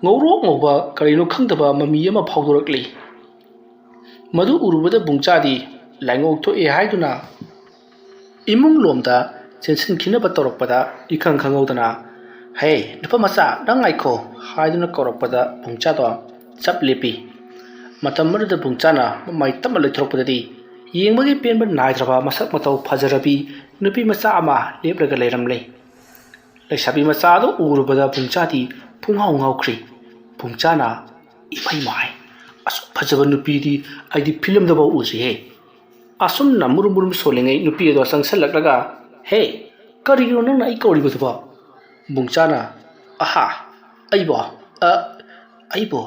ꯉꯧꯔꯣꯛ ꯉꯧꯕ ꯀꯔꯤꯅꯣ ꯈꯪꯗꯕ ꯃꯃꯤ ꯑꯃ ꯐꯥꯎꯗꯣꯔꯛꯂꯤ ꯃꯗꯨ ꯎꯔꯨꯕꯗ ꯕꯨꯡꯆꯥꯗꯤ ꯂꯥꯏꯉꯣꯛ ꯊꯣꯛꯑꯦ ꯍꯥꯏꯗꯨꯅ ꯏꯃꯨꯡ ꯂꯣꯝꯗ ꯆꯦꯟꯁꯤꯟꯈꯤꯅꯕ ꯇꯧꯔꯛꯄꯗ 이khꯪ ꯈꯪꯍꯧꯗꯅ ꯍꯦ ꯅꯨꯄꯥ ꯃꯆꯥ ꯅꯪ ꯉꯥꯏꯈꯣ ꯍꯥꯏꯗꯨꯅ ꯀꯧꯔꯛꯄꯗ ꯕꯨꯡꯆꯥꯗꯣ ꯆꯞ ꯂꯦꯞꯄꯤ ꯃꯇꯝ ꯑꯗꯨꯗ ꯕꯨꯡꯆꯥꯅ ꯃꯃꯥꯏ ꯇꯞꯅ ꯂꯩꯊꯣꯔꯛꯄꯗꯗꯤ ꯌꯦꯡꯕꯒꯤ ꯄꯦꯟꯕ ꯅꯥꯏꯗ꯭ꯔꯕ ꯃꯁꯛ ꯃꯇꯧ ꯐꯖꯔꯕꯤ ꯅꯨꯄꯤ ꯃꯆꯥ ꯑꯃ ꯂꯦꯞꯂꯒ ꯂꯩꯔꯝꯂꯦ ꯂꯩꯁꯥꯕꯤ ꯃꯆꯥ ꯑꯗꯨ ꯎꯔꯨꯕꯗ ꯕꯨꯡꯆꯥꯗꯤ ꯄꯨꯡꯉꯥꯎ ꯉꯥꯎꯈ꯭ꯔꯤ ꯕꯨꯡꯆꯥꯅ ꯏꯃꯩ ꯑꯁꯨꯛ ꯐꯖꯕ ꯅꯨꯄꯤꯗꯤ ꯑꯩꯗꯤ ꯐꯤꯂꯝꯗꯐꯥꯎ ꯎꯗ꯭ꯔꯤꯍꯦ ꯑꯁꯨꯝꯅ ꯃꯨꯔꯨꯝ ꯃꯨꯔꯨꯝ ꯁꯣꯜꯂꯤꯉꯩ ꯅꯨꯄꯤ ꯑꯗꯣ ꯆꯪꯁꯜꯂꯛꯂꯒ ꯍꯦ ꯀꯔꯤꯒꯤꯅꯣ ꯅꯪꯅ ꯑꯩ ꯀꯧꯔꯤꯕꯗꯨꯕꯣ ꯕꯨꯡꯆꯥꯅ ꯑꯍꯥ ꯑꯩꯕꯣ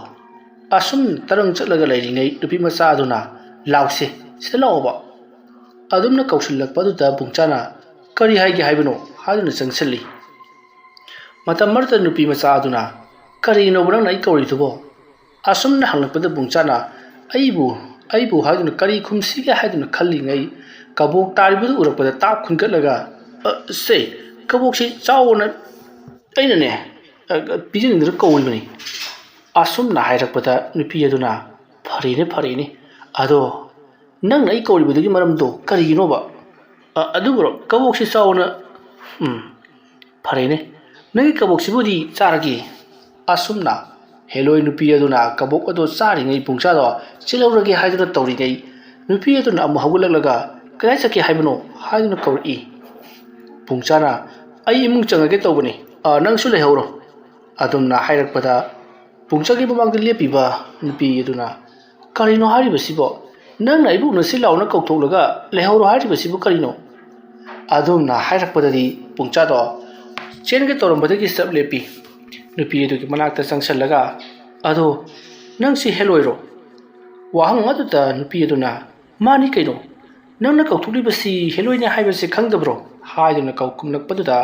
ꯑꯁꯨꯝ ꯇꯔꯪ ꯆꯠꯂꯒ ꯂꯩꯔꯤꯉꯩ ꯅꯨꯄꯤ ꯃꯆꯥ ꯑꯗꯨꯅ ꯂꯥꯎꯁꯦ ꯁꯤꯗ ꯂꯥꯛꯑꯣꯕ ꯑꯗꯨꯝꯅ ꯀꯧꯁꯤꯜꯂꯛꯄ ꯑꯗꯨꯗ ꯕꯨꯡꯆꯥꯅ ꯀꯔꯤ ꯍꯥꯏꯒꯦ ꯍꯥꯏꯕꯅꯣ ꯍꯥꯏꯗꯨꯅ ꯆꯪꯁꯤꯜꯂꯤ ꯃꯇꯝ ꯑꯗꯨꯗ ꯅꯨꯄꯤ ꯃꯆꯥ ꯑꯗꯨꯅ ꯀꯔꯤꯅꯣꯕ ꯅꯪꯅ ꯑꯩ ꯀꯧꯔꯤꯗꯨꯕꯣ ꯑꯁꯨꯝꯅ ꯍꯪꯂꯛꯄꯗ ꯕꯨꯡꯆꯥꯅ ꯑꯩꯕꯨ ꯍꯥꯏꯗꯨꯅ ꯀꯔꯤ ꯈꯨꯝꯁꯤꯒꯦ ꯍꯥꯏꯗꯨꯅ ꯈꯜꯂꯤꯉꯩ ꯀꯕꯣꯛ ꯇꯥꯔꯤꯕꯗꯨ ꯎꯔꯛꯄꯗ ꯇꯥꯞ ꯈꯨꯟꯒꯠꯂꯒ ꯁꯦ ꯀꯕꯣꯛꯁꯤ ꯆꯥꯎꯅ ꯑꯩꯅꯅꯦ ꯄꯤꯖꯅꯤꯡꯗꯅ ꯀꯧꯔꯤꯕꯅꯤ ꯑꯁꯨꯝꯅ ꯍꯥꯏꯔꯛꯄꯗ ꯅꯨꯄꯤ ꯑꯗꯨꯅ ꯐꯔꯦꯅꯦ ꯑꯗꯣ ꯅꯪꯅ ꯑꯩ ꯀꯧꯔꯤꯕꯗꯨꯒꯤ ꯃꯔꯝꯗꯣ ꯀꯔꯤꯒꯤꯅꯣꯕ ꯑꯗꯨꯕꯨꯔꯣ ꯀꯕꯣꯛꯁꯤ ꯆꯥꯎꯅ ꯐꯔꯦꯅꯦ ꯅꯪꯒꯤ ꯀꯕꯣꯛꯁꯤꯕꯨꯗꯤ ꯆꯥꯔꯒꯦ ꯑꯁꯨꯝꯅ ꯍꯦꯂꯣꯏ ꯅꯨꯄꯤ ꯑꯗꯨꯅ ꯀꯕꯣꯛ ꯑꯗꯨ ꯆꯥꯔꯤꯉꯩ ꯕꯨꯡꯆꯥꯗꯣ ꯆꯤꯜꯍꯧꯔꯒꯦ ꯍꯥꯏꯗꯨꯅ ꯇꯧꯔꯤꯉꯩ ꯅꯨꯄꯤ ꯑꯗꯨꯅ ꯑꯃꯨꯛ ꯍꯧꯒꯠꯂꯛꯂꯒ ꯀꯗꯥꯏ ꯆꯠꯀꯦ ꯍꯥꯏꯕꯅꯣ ꯍꯥꯏꯗꯨꯅ ꯀꯧꯔꯛꯏ ꯕꯨꯡꯆꯥꯅ ꯑꯩ ꯏꯃꯨꯡ ꯆꯪꯉꯒꯦ ꯇꯧꯕꯅꯤ ꯅꯪꯁꯨ ꯂꯩꯍꯧꯔꯣ ꯑꯗꯨꯝꯅ ꯍꯥꯏꯔꯛꯄꯗ ꯕꯨꯡꯆꯥꯒꯤ ꯃꯃꯥꯡꯗ ꯂꯦꯞꯄꯤꯕ ꯅꯨꯄꯤ ꯑꯗꯨꯅ ꯀꯔꯤꯅꯣ ꯍꯥꯏꯔꯤꯕꯁꯤꯕꯣ ꯅꯪꯅ ꯑꯩꯕꯨ ꯅꯁꯤ ꯂꯥꯎꯅ ꯀꯧꯊꯣꯛꯂꯒ ꯂꯩꯍꯧꯔꯣ ꯍꯥꯏꯔꯤꯕꯁꯤꯕꯨ ꯀꯔꯤꯅꯣ ꯑꯗꯨꯝꯅ ꯍꯥꯏꯔꯛꯄꯗꯗꯤ ꯕꯨꯡꯆꯥꯗꯣ ꯆꯦꯟꯒꯦ ꯇꯧꯔꯝꯕꯗꯒꯤ ꯆꯞ ꯂꯦꯞꯄꯤ ꯅꯨꯄꯤ ꯑꯗꯨꯒꯤ ꯃꯅꯥꯛꯇ ꯆꯪꯁꯜꯂꯒ ꯑꯗꯣ ꯅꯪꯁꯤ ꯍꯦꯂꯣꯏꯔꯣ ꯋꯥꯍꯪ ꯑꯗꯨꯗ ꯅꯨꯄꯤ ꯑꯗꯨꯅ ꯃꯥꯅꯤ ꯀꯩꯅꯣ ꯅꯪꯅ ꯀꯧꯊꯣꯛꯂꯤꯕꯁꯤ ꯍꯦꯂꯣꯏꯅꯦ ꯍꯥꯏꯕꯁꯤ ꯈꯪꯗꯕ꯭ꯔꯣ ꯍꯥꯏꯗꯨꯅ ꯀꯧꯀꯨꯝꯂꯛꯄꯗꯨꯗ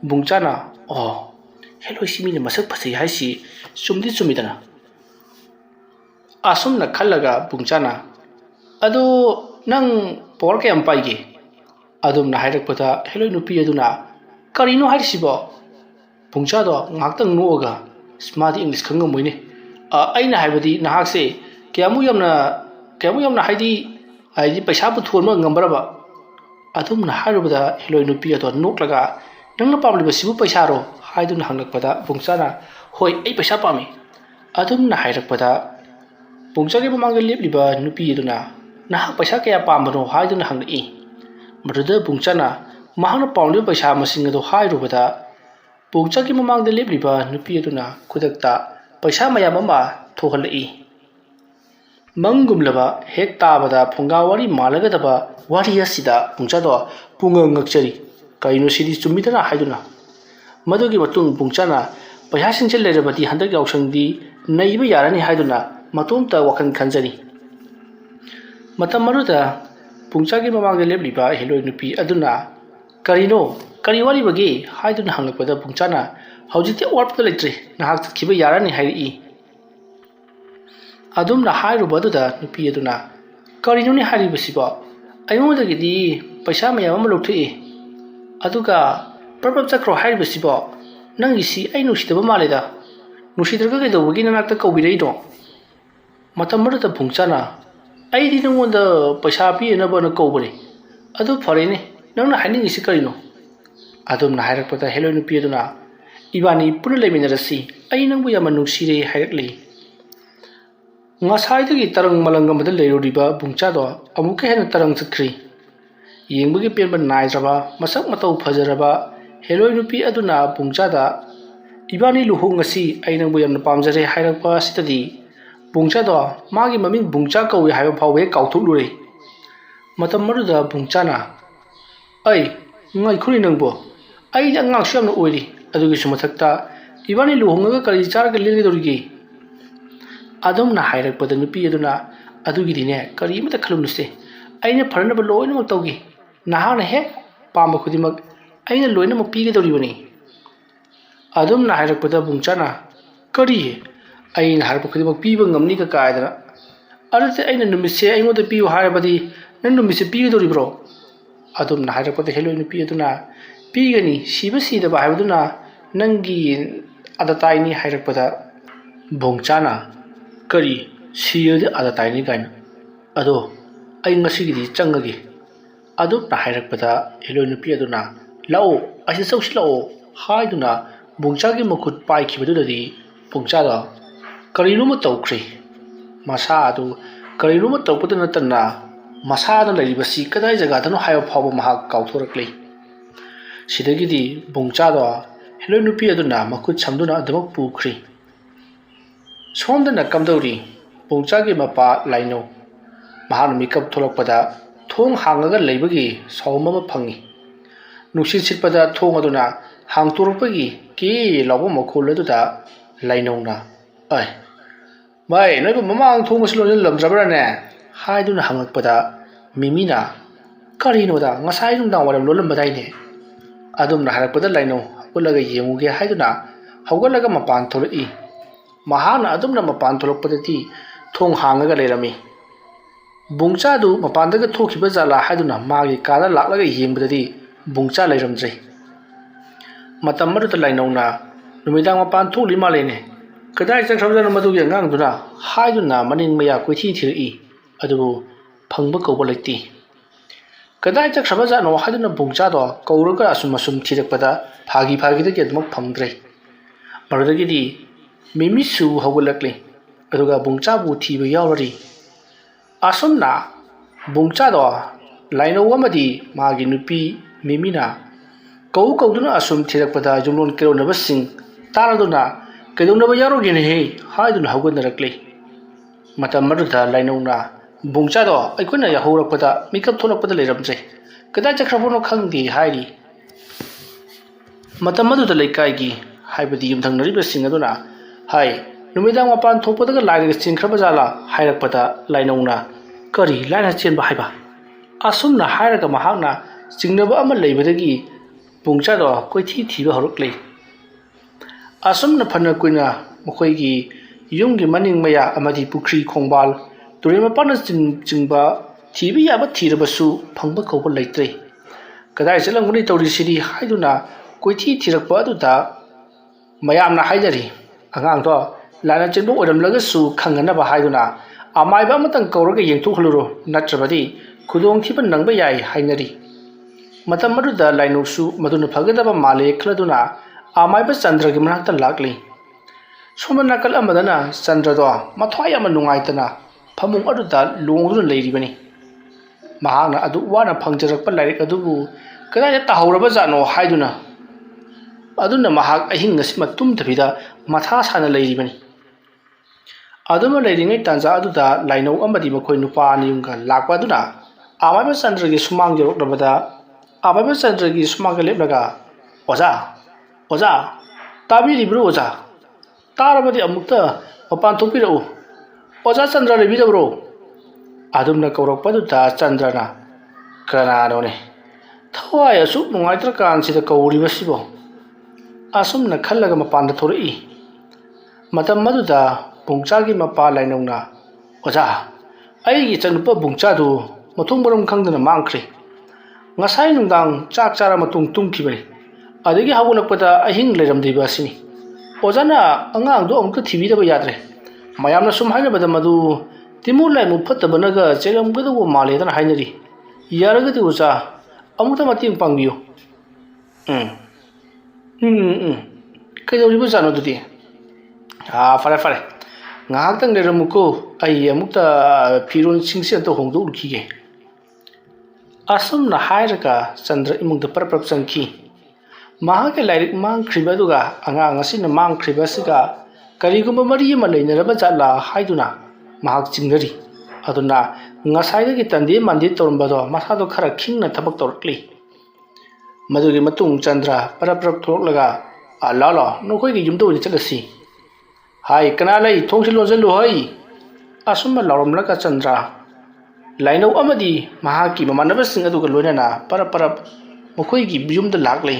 ꯕꯨꯡꯆꯥꯅ ꯍꯦꯂꯣꯏꯁꯤ ꯃꯤꯅ ꯃꯁꯛ ꯐꯖꯩ ꯍꯥꯏꯁꯤ ꯆꯨꯝꯗꯤ ꯆꯨꯝꯃꯤꯗꯅ ꯑꯁꯨꯝꯅ ꯈꯜꯂꯒ ꯕꯨꯡꯆꯥꯅ ꯑꯗꯣ ꯅꯪ ꯄꯋꯥꯔ ꯀꯌꯥꯝ ꯄꯥꯏꯒꯦ ꯑꯗꯨꯝꯅ ꯍꯥꯏꯔꯛꯄꯗ ꯍꯦꯂꯣꯏ ꯅꯨꯄꯤ ꯑꯗꯨꯅ ꯀꯔꯤꯅꯣ ꯍꯥꯏꯔꯤꯁꯤꯕꯣ ꯕꯨꯡꯆꯥꯗꯣ ꯉꯥꯏꯍꯥꯛꯇꯪ ꯅꯣꯛꯑꯒ ꯃꯥꯗꯤ ꯏꯪꯂꯤꯁ ꯈꯪꯉꯝꯃꯣꯏꯅꯦ ꯑꯩꯅ ꯍꯥꯏꯕꯗꯤ ꯅꯍꯥꯛꯁꯦ ꯀꯌꯥꯃꯨꯛ ꯌꯥꯝꯅ ꯍꯥꯏꯗꯤ ꯄꯩꯁꯥ ꯄꯨꯊꯣꯛꯕ ꯉꯝꯕꯔꯕ ꯑꯗꯨꯝꯅ ꯍꯥꯏꯔꯨꯕꯗ ꯍꯦꯂꯣꯏ ꯅꯨꯄꯤ ꯑꯗꯣ ꯅꯣꯛꯂꯒ ꯅꯪꯅ ꯄꯥꯝꯂꯤꯕꯁꯤꯕꯨ ꯄꯩꯁꯥꯔꯣ haiduna hanglakpada bungchana hoi ai paisa pami adumna hairakpada bungchagi mamangda lepliba nupi aduna nahak paisa kaya pambano haiduna hanglai maduda bungchana mahangna pawnli paisa masing ado hairubada bungchagi mamangda lepliba nupi aduna khudakta paisa mayam ama thohalai mangumlaba hek tabada phunga wari malagadaba wari asida bungchado punga ngakchari kaino sidi chumidana haiduna madugi matung bungchana paisa singchel lerabati handak yausangdi naiba yarani haiduna matomta wakan khanjari matam maruda bungchagi mamangda lepliba heloi nupi aduna karino kari wari bagi haiduna hanglakpada bungchana haujiti warpta letre nahak khiba yarani hairi adumna hairubadda nupi aduna karinoni haribasiba ayodagidi paisa mayam ama lothe aduga prabab chakro haribasiba nangisi ai nusidaba maleda nusidraga gedawagi nanakta kaubireido matam maruda bungchana aidi nangonda paisa pienaba na kaubare adu farene nangna hainingisi karino adumna hairakpada heloi nupi aduna ibani puna leiminarasi ai nangbu yama nuksire hairakli ngasai tarang malanga madal leiroriba bungchado amuke hena tarang chakri yengbugi penba nairaba masak matau phajaraba heloi nupi aduna bungchada ibani luhung asi ainang bu yamna pamjare hairakpa sitadi bungchado magi maming bungcha kawi haiba phawbe kauthulure matam maruda bungchana ai ngai khuri nangbo ai jangang syamna oiri adugi sumathakta ibani luhunga kari charga lilgidorigi adumna hairakpada nupi aduna adugidine kari mata khalumnuse aina pharnaba loinamuk tawgi nahana he pamba khudimak aina loinamuk pigedoribani adumna hairakpada bungchana kari aina harpa khudimak piba ngamni ka kaidana arate aina numise aingoda piu harabadi nan numise pigedoribro adumna hairakpada heloi nupi aduna pigani siba sida ba haibaduna nangi adataini hairakpada bungchana kari siyade adataini kaina ado ai ngasigidi changagi adumna hairakpada heloi nupi aduna lao asi sausi lao haiduna bungchagi makut paikhibadudadi bungchada karinuma tawkhri masa adu karinuma tawpadana tanna masada lairibasi kadai jagadano hayo phawba mahak kauthorakli sidagidi bungchada heloi nupi aduna makut samduna adamak pukhri somdana kamdauri bungchagi mapa laino mahana mikap tholakpada thong hangaga leibagi sawmama phangi nusin sitpada thong aduna hangturupagi ki lawo makhol aduda lainona ai bai noi mamang thong aslon lamjabrane haiduna hangakpada mimina karino da ngasai nungdang waram lolam badaine adumna harakpada laino ulaga yemuge haiduna hawgalaga mapan tholai mahana adumna mapan tholakpadati thong hangaga leirami bungcha du mapandaga thokhiba jala haiduna magi kala laklaga yengbadadi bungcha leiramjai matam maruta lainona numidang mapan thokli malene kadai chakhrabjana madugi angangduna haiduna maning maya koithi thiri adubu phangba kauba leiti kadai chakhrabjana haiduna bungcha do kauraga asum thirakpada phagi da gedmak phamdrai marudagidi mimisu hawgalakli aduga bungcha bu thiba yawari asumna bungcha do laino amadi magi nupi mimina kauduna asum thirakpada jumlon keronaba sing taraduna kedonaba yarogene he haiduna hawganarakli matam maruda lainona bungcha do aikuna yahorakpada mikap tholakpada leiramjai kadai chakhrabano khangdi hairi matam maduda leikaigi haibadi yumthangnariba sing aduna hai numidang mapan thokpadaga lainaga chingkhraba jala hairakpada lainona kari laina chenba haiba asumna hairaga mahakna chingnaba ama leibadagi bungcha do koithi thiba horakle asumna phana kuina mokhoigi yumgi maning maya amadi pukri khongbal turima pana chingba thibi yaba thirabasu phangba kauba leitre kadai chalanguni tawri siri haiduna koithi thirakpa aduda mayamna haidari angang to lana chenbo oramlaga su khanganaba haiduna amaiba matang kauraga yengthokhluro natrabadi khudong thiba nangba yai hainari matam maruda lainoksu maduna phagadaba male khladuna ꯑꯃꯥꯏꯕ ꯆꯟꯗ꯭ꯔꯒꯤ ꯃꯅꯥꯛꯇ ꯂꯥꯛꯂꯤ ꯁꯣꯝꯕ ꯅꯥꯀꯜ ꯑꯃꯗꯅ ꯆꯟꯗ꯭ꯔꯗꯣ ꯃꯊ꯭ꯋꯥꯏ ꯌꯥꯝꯅ ꯅꯨꯡꯉꯥꯏꯇꯅ ꯐꯃꯨꯡ ꯑꯗꯨꯗ ꯂꯣꯡꯗꯨꯅ ꯂꯩꯔꯤꯕꯅꯤ ꯃꯍꯥꯛꯅ ꯑꯗꯨ ꯋꯥꯅ ꯐꯪꯖꯔꯛꯄ ꯂꯥꯏꯔꯤꯛ ꯑꯗꯨꯕꯨ ꯀꯗꯥꯏꯗ ꯇꯥꯍꯧꯔꯕꯖꯥꯠꯅꯣ ꯍꯥꯏꯗꯨꯅ ꯑꯗꯨꯅ ꯃꯍꯥꯛ ꯑꯍꯤꯡ ꯑꯁꯤꯃ ꯇꯨꯝꯗꯕꯤꯗ ꯃꯊꯥ ꯁꯥꯅ ꯂꯩꯔꯤꯕꯅꯤ ꯑꯗꯨꯃ ꯂꯩꯔꯤꯉꯩ ꯇꯥꯟꯖꯥ ꯑꯗꯨꯗ ꯂꯥꯏꯅꯧ ꯑꯃꯗꯤ ꯃꯈꯣꯏ ꯅꯨꯄꯥ ꯑꯅꯤꯒ ꯂꯥꯛꯄ ꯑꯗꯨꯅ ꯑꯃꯥꯏꯕ ꯆꯟꯗ꯭ꯔꯒꯤ ꯁꯨꯃꯥꯡ ꯌꯧꯔꯛꯂꯕꯗ ꯑꯃꯥꯏꯕ ꯆꯟꯗ꯭ꯔꯒꯤ ꯁꯨꯃꯥꯡꯗ ꯂꯦꯞꯂꯒ ꯑꯣꯖꯥ ꯑꯣꯖꯥ ꯇꯥꯕꯤꯔꯤꯕ꯭ꯔꯣ ꯑꯣꯖꯥ ꯇꯥꯔꯕꯗꯤ ꯑꯃꯨꯛꯇ ꯃꯄꯥꯟ ꯊꯣꯛꯄꯤꯔꯛꯎ ꯑꯣꯖꯥ ꯆꯟꯗ꯭ꯔ ꯂꯩꯕꯤꯗꯕ꯭ꯔꯣ ꯑꯗꯨꯝꯅ ꯀꯧꯔꯛꯄꯗꯨꯗ ꯆꯟꯗ꯭ꯔꯅ ꯀꯅꯥꯅꯣꯅꯦ ꯊꯋꯥꯏ ꯑꯁꯨꯛ ꯅꯨꯡꯉꯥꯏꯇ꯭ꯔꯀꯥꯟꯁꯤꯗ ꯀꯧꯔꯤꯕꯁꯤꯕꯣ ꯑꯁꯨꯝꯅ ꯈꯜꯂꯒ ꯃꯄꯥꯟꯗ ꯊꯣꯔꯛꯏ ꯃꯇꯝ ꯑꯗꯨꯗ ꯕꯨꯡꯆꯥꯒꯤ ꯃꯄꯥ ꯂꯥꯏꯅꯧꯅ ꯑꯣꯖꯥ ꯑꯩꯒꯤ ꯏꯆꯥꯅꯨꯄꯥ ꯕꯨꯡꯆꯥꯗꯨ ꯃꯊꯣꯡ ꯃꯔꯝ ꯈꯪꯗꯅ ꯃꯥꯡꯈ꯭ꯔꯦ ꯉꯁꯥꯏ ꯅꯨꯡꯗꯥꯡ ꯆꯥꯛ ꯆꯥꯔ ꯃꯇꯨꯡ ꯇꯨꯝꯈꯤꯕꯅꯤ ꯑꯗꯒꯤ ꯍꯧꯒꯠꯂꯛꯄꯗ ꯑꯍꯤꯡ ꯂꯩꯔꯝꯗ꯭ꯔꯤꯕ ꯑꯁꯤꯅꯤ ꯑꯣꯖꯥꯅ ꯑꯉꯥꯡꯗꯣ ꯑꯃꯨꯛꯇ ꯊꯤꯕꯤꯗꯕ ꯌꯥꯗ꯭ꯔꯦ ꯃꯌꯥꯝꯅ ꯁꯨꯝ ꯍꯥꯏꯅꯕꯗ ꯃꯗꯨ ꯇꯤꯃꯨ ꯂꯥꯏꯃꯨ ꯐꯠꯇꯕꯅꯒ ꯆꯦꯜꯂꯝꯒꯗꯧꯕ ꯃꯥꯜꯂꯦꯗꯅ ꯍꯥꯏꯅꯔꯤ ꯌꯥꯔꯒꯗꯤ ꯑꯣꯖꯥ ꯑꯃꯨꯛꯇ ꯃꯇꯦꯡ ꯄꯥꯡꯕꯤꯌꯨ ꯀꯩꯗꯧꯔꯤꯕꯖꯥꯠꯅꯣ ꯑꯗꯨꯗꯤ ꯐꯔꯦ ꯐꯔꯦ ꯉꯥꯏꯍꯥꯛꯇꯪ ꯂꯩꯔꯝꯃꯨꯀꯣ ꯑꯩ ꯑꯃꯨꯛꯇ ꯐꯤꯔꯣꯜꯁꯤꯡꯁꯦ ꯑꯝꯇ ꯍꯣꯡꯗꯣꯛꯎꯈꯤꯒꯦ ꯑꯁꯨꯝꯅ ꯍꯥꯏꯔꯒ ꯆꯟꯗ꯭ꯔ ꯏꯃꯨꯡꯗ ꯄꯔꯞ ꯆꯪꯈꯤ ꯃꯍꯥꯛꯀꯤ ꯂꯥꯏꯔꯤꯛ ꯃꯥꯡꯈ꯭ꯔꯤꯕ ꯑꯗꯨꯒ ꯑꯉꯥꯡ ꯑꯁꯤꯅ ꯃꯥꯡꯈ꯭ꯔꯤꯕ ꯑꯁꯤꯒ ꯀꯔꯤꯒꯨꯝꯕ ꯃꯔꯤ ꯑꯃ ꯂꯩꯅꯔꯕ ꯖꯥꯠꯂꯥ ꯍꯥꯏꯗꯨꯅ ꯃꯍꯥꯛ ꯆꯤꯡꯅꯔꯤ ꯑꯗꯨꯅ ꯉꯁꯥꯏꯗꯒꯤ ꯇꯟꯗꯦ ꯃꯥꯟꯗꯦ ꯇꯧꯔꯝꯕꯗꯣ ꯃꯁꯥꯗꯣ ꯈꯔ ꯈꯤꯡꯅ ꯊꯕꯛ ꯇꯧꯔꯛꯂꯤ ꯃꯗꯨꯒꯤ ꯃꯇꯨꯡ ꯆꯟꯗ꯭ꯔ ꯄꯔꯞ ꯊꯣꯛꯂꯒ ꯂꯥꯛꯑꯣ ꯅꯈꯣꯏꯒꯤ ꯌꯨꯝꯗ ꯑꯣꯏꯅ ꯆꯠꯂꯁꯤ ꯍꯥꯏ ꯀꯅꯥ ꯂꯩ ꯊꯣꯡꯁꯤ ꯂꯣꯟꯁꯤꯜꯂꯨ ꯍꯩ ꯑꯁꯨꯝꯅ ꯂꯥꯎꯔꯝꯂꯒ ꯆꯟꯗ꯭ꯔ ꯂꯥꯏꯅꯧ ꯑꯃꯗꯤ ꯃꯍꯥꯛꯀꯤ ꯃꯃꯥꯟꯅꯕꯁꯤꯡ ꯑꯗꯨꯒ ꯂꯣꯏꯅꯅ ꯄꯔꯞ ꯃꯈꯣꯏꯒꯤ ꯌꯨꯝꯗ ꯂꯥꯛꯂꯤ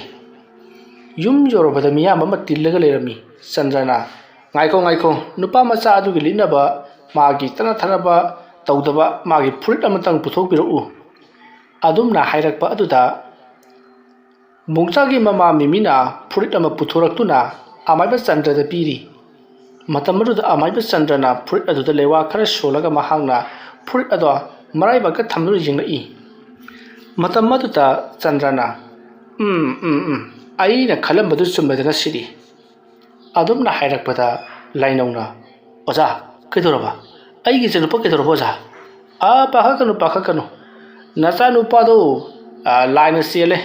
ꯌꯨꯝ ꯌꯧꯔꯕꯗ ꯃꯤꯌꯥꯝ ꯑꯃ ꯇꯤꯜꯂꯒ ꯂꯩꯔꯝꯃꯤ ꯆꯟꯗ꯭ꯔꯅ ꯉꯥꯏꯈꯣ ꯅꯨꯄꯥ ꯃꯆꯥ ꯑꯗꯨꯒꯤ ꯂꯤꯠꯅꯕ ꯃꯥꯒꯤ ꯇꯠꯅ ꯇꯧꯗꯕ ꯃꯥꯒꯤ ꯐꯨꯔꯤꯠ ꯑꯃꯇꯪ ꯄꯨꯊꯣꯛꯄꯤꯔꯛꯎ ꯑꯗꯨꯝꯅ ꯍꯥꯏꯔꯛꯄ ꯑꯗꯨꯗ ꯕꯨꯡꯆꯥꯒꯤ ꯃꯃꯥ ꯃꯤꯃꯤꯅ ꯐꯨꯔꯤꯠ ꯑꯃ පුꯊꯣꯔꯛꯇꯨꯅ ꯑꯃꯥꯏꯕ ꯆꯟꯗ꯭ꯔꯗ ꯄꯤꯔꯤ ꯃꯇꯝ ꯑꯗꯨꯗ ꯑꯃꯥꯏꯕ ꯆꯟꯗ꯭ꯔꯅ ꯐꯨꯔꯤꯠ ꯑꯗꯨꯗ ꯂꯩꯋꯥ ꯈꯔ ꯁꯣꯜꯂꯒ ꯃꯍꯥꯛꯅ ꯐꯨꯔꯤꯠ ꯑꯗꯣ ꯃꯔꯥꯏꯕꯛꯀ ꯊꯝꯗꯨꯅ ꯌꯦꯡꯂꯛꯏ ꯃꯇꯝ ꯑꯗꯨꯗ ꯆꯟꯗ꯭ꯔꯅ ꯑꯩꯅ ꯈꯜꯂꯝꯕꯗꯨ ꯆꯨꯝꯂꯗꯅ ꯁꯤꯗꯤ ꯑꯗꯨꯝꯅ ꯍꯥꯏꯔꯛꯄꯗ ꯂꯥꯏꯅꯧꯅ ꯑꯣꯖꯥ ꯀꯩꯗꯧꯔꯕ ꯑꯩꯒꯤ ꯏꯆꯥꯅꯨꯄꯥ ꯀꯩꯗꯧꯔꯕ ꯑꯣꯖꯥ ꯄꯥꯈꯠꯀꯅꯨ ꯅꯆꯥꯅꯨꯄꯥꯗꯣ ꯂꯥꯏꯅ ꯆꯦꯜꯂꯦ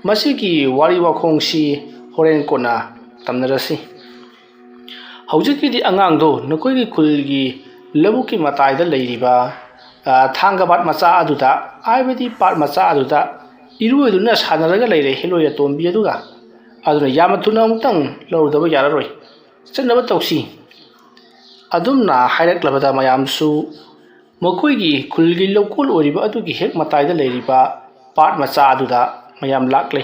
ꯃꯁꯤꯒꯤ ꯋꯥꯔꯤ ꯋꯥꯈꯣꯡꯁꯤ ꯍꯣꯔꯦꯟ ꯀꯣꯟꯅ ꯇꯝꯅꯔꯁꯤ ꯍꯧꯖꯤꯛꯀꯤꯗꯤ ꯑꯉꯥꯡꯗꯣ ꯅꯈꯣꯏꯒꯤ ꯈꯨꯜꯒꯤ ꯂꯧꯕꯨꯛꯀꯤ ꯃꯇꯥꯏꯗ ꯂꯩꯔꯤꯕ ꯊꯥꯡꯒꯕꯥꯠ ꯃꯆꯥ ꯑꯗꯨꯗ ꯍꯥꯏꯕꯗꯤ ꯄꯥꯠ ꯃꯆꯥ ꯑꯗꯨꯗ ꯏꯔꯣꯏꯗꯨꯅ ꯁꯥꯟꯅꯔꯒ ꯂꯩꯔꯦ ꯍꯦꯂꯣꯏ ꯑꯇꯣꯝꯕꯤ ꯑꯗꯨꯅ ꯌꯥꯝꯅ ꯊꯨꯅ ꯑꯃꯨꯛꯇꯪ ꯂꯧꯔꯨꯗꯕ ꯌꯥꯔꯔꯣꯏ ꯆꯠꯅꯕ ꯇꯧꯁꯤ ꯑꯗꯨꯝꯅ ꯍꯥꯏꯔꯛꯂꯕꯗ ꯃꯌꯥꯝꯁꯨ ꯃꯈꯣꯏꯒꯤ ꯈꯨꯜꯒꯤ ꯂꯧꯀꯣꯜ ꯑꯣꯏꯔꯤꯕ ꯑꯗꯨꯒꯤ ꯍꯦꯛ ꯃꯇꯥꯏꯗ ꯂꯩꯔꯤꯕ ꯄꯥꯠ ꯃꯆꯥ ꯑꯗꯨꯗ ꯃꯌꯥꯝ ꯂꯥꯛꯂꯦ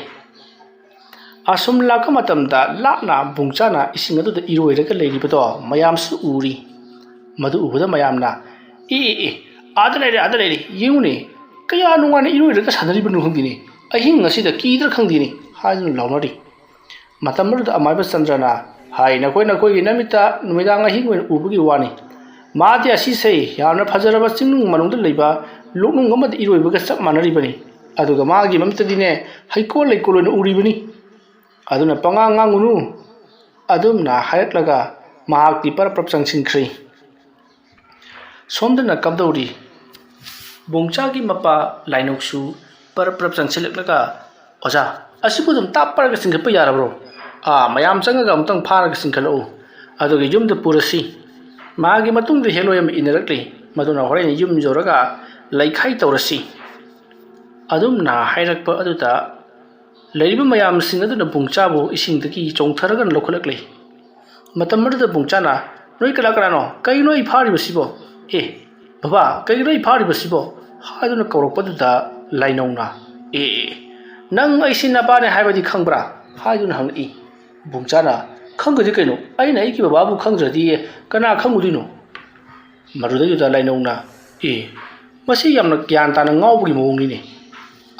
ꯑꯁꯨꯝ ꯂꯥꯛꯄ ꯃꯇꯝꯗ ꯂꯥꯞꯅ ꯕꯨꯡꯆꯥꯅ ꯏꯁꯤꯡ ꯑꯗꯨꯗ ꯏꯔꯣꯏꯔꯒ ꯂꯩꯔꯤꯕꯗꯣ ꯃꯌꯥꯝꯁꯨ ꯎꯔꯤ ꯃꯗꯨ ꯎꯕꯗ ꯃꯌꯥꯝꯅ ꯑꯥꯗ ꯂꯩꯔꯦ ꯌꯦꯡꯉꯨꯅꯦ ꯀꯌꯥ ꯅꯨꯡꯉꯥꯏꯅ ꯏꯔꯣꯏꯔꯒ ꯁꯥꯟꯅꯔꯤꯕꯅꯣ ꯈꯪꯗꯦꯅꯦ ꯑꯍꯤꯡ ꯑꯁꯤꯗ ꯀꯤꯗ꯭ꯔꯥ ꯈꯪꯗꯦꯅꯦ ꯍꯥꯏꯗꯨꯅ ꯂꯥꯎꯅꯔꯤ ꯃꯇꯝ ꯑꯗꯨꯗ ꯑꯃꯥꯏꯕ ꯆꯟꯗ꯭ꯔꯅ ꯍꯥꯏ ꯅꯈꯣꯏꯒꯤ ꯅꯃꯤꯠꯇ ꯅꯨꯃꯤꯗꯥꯡ ꯑꯍꯤꯡ ꯑꯣꯏꯅ ꯎꯕꯒꯤ ꯋꯥꯅꯤ ꯃꯥꯗꯤ ꯑꯁꯤꯁꯦ ꯌꯥꯝꯅ ꯐꯖꯔꯕ ꯆꯤꯡꯅꯨꯡ ꯃꯅꯨꯡꯗ ꯂꯩꯕ ꯂꯣꯛꯅꯨꯡ ꯑꯃꯗꯏꯔꯣꯏꯕꯒ ꯆꯞ ꯃꯥꯟꯅꯔꯤꯕꯅꯤ ꯑꯗꯨꯒ ꯃꯥꯒꯤ ꯃꯃꯤꯠꯇꯗꯤꯅꯦ ꯍꯩꯀꯣꯜ ꯂꯩꯀꯣꯜ ꯑꯣꯏꯅ ꯎꯔꯤꯕꯅꯤ ꯑꯗꯨꯅ ꯄꯉꯥꯡ ꯉꯥꯡꯒꯅꯨ ꯑꯗꯨꯝꯅ ꯍꯥꯏꯔꯛꯂꯒ ꯃꯍꯥꯛꯇꯤ ꯄꯔꯞ ꯆꯪꯁꯤꯟꯈ꯭ꯔꯦ ꯁꯣꯝꯗꯅ ꯀꯝꯗꯧꯔꯤ ꯕꯨꯡꯆꯥꯒꯤ ꯃꯄꯥ ꯂꯥꯏꯅꯧꯁꯨ ꯄꯔꯞ ꯆꯪꯁꯤꯜꯂꯛꯂꯒ ꯑꯣꯖꯥ ꯑꯁꯤꯕꯨ ꯑꯗꯨꯝ ꯇꯥꯞꯄꯔꯒ ꯆꯤꯡꯈꯠꯄ ꯌꯥꯔꯕ꯭ꯔꯣ ꯃꯌꯥꯝ ꯆꯪꯉꯒ ꯑꯃꯨꯛꯇꯪ ꯐꯥꯔꯒ ꯆꯤꯡꯈꯠꯂꯛꯎ ꯑꯗꯨꯒ ꯌꯨꯝꯗ ꯄꯨꯔꯁꯤ ꯃꯥꯒꯤ ꯃꯇꯨꯡꯗ ꯍꯦꯂꯣꯏ ꯑꯃ ꯏꯟꯅꯔꯛꯂꯤ ꯃꯗꯨꯅ ꯍꯣꯔꯦꯟ ꯌꯨꯝ ꯌꯧꯔꯒ ꯂꯩꯈꯥꯏ ꯇꯧꯔꯁꯤ ꯑꯗꯨꯝꯅ ꯍꯥꯏꯔꯛꯄ ꯑꯗꯨꯗ ꯂꯩꯔꯤꯕ ꯃꯌꯥꯝꯁꯤꯡ ꯑꯗꯨꯅ ꯕꯨꯡꯆꯥꯕꯨ ꯏꯁꯤꯡꯗꯒꯤ ꯆꯣꯡꯊꯔꯒ ꯂꯧꯈꯠꯂꯛꯂꯤ ꯃꯇꯝ ꯑꯗꯨꯗ ꯕꯨꯡꯆꯥꯅ ꯅꯣꯏ ꯀꯅꯥꯅꯣ ꯀꯩꯅꯣ ꯑꯩ ꯐꯥꯔꯤꯕꯁꯤꯕꯣ ꯕꯕꯥ ꯀꯩꯒꯤꯅꯣ ꯑꯩ ꯐꯥꯔꯤꯕꯁꯤꯕꯣ ꯍꯥꯏꯗꯨꯅ ꯀꯧꯔꯛꯄꯗꯨꯗ ꯂꯥꯏꯅꯧꯅ ꯅꯪ ꯑꯩꯁꯤ ꯅꯄꯥꯅꯦ ꯍꯥꯏꯕꯗꯤ ꯈꯪꯕ꯭ꯔꯥ ꯍꯥꯏꯗꯨꯅ ꯍꯪꯉꯛꯏ ꯕꯨꯡꯆꯥꯅ ꯈꯪꯒꯗꯤ ꯀꯩꯅꯣ ꯑꯩꯅ ꯑꯩꯒꯤ ꯕꯕꯥꯕు ꯈꯪꯗ꯭ꯔꯗꯤ ꯀꯅꯥ ꯈꯪꯉꯨꯗꯣꯏꯅꯣ ꯃꯗꯨꯗꯩꯗꯨꯗ ꯂꯥꯏꯅꯧꯅ ꯃꯁꯤ ꯌꯥꯝꯅ ꯒ꯭ꯌꯥꯟ ꯇꯥꯅ ꯉꯥꯎꯕꯒꯤ ꯃꯑꯣꯡꯅꯤꯅꯦ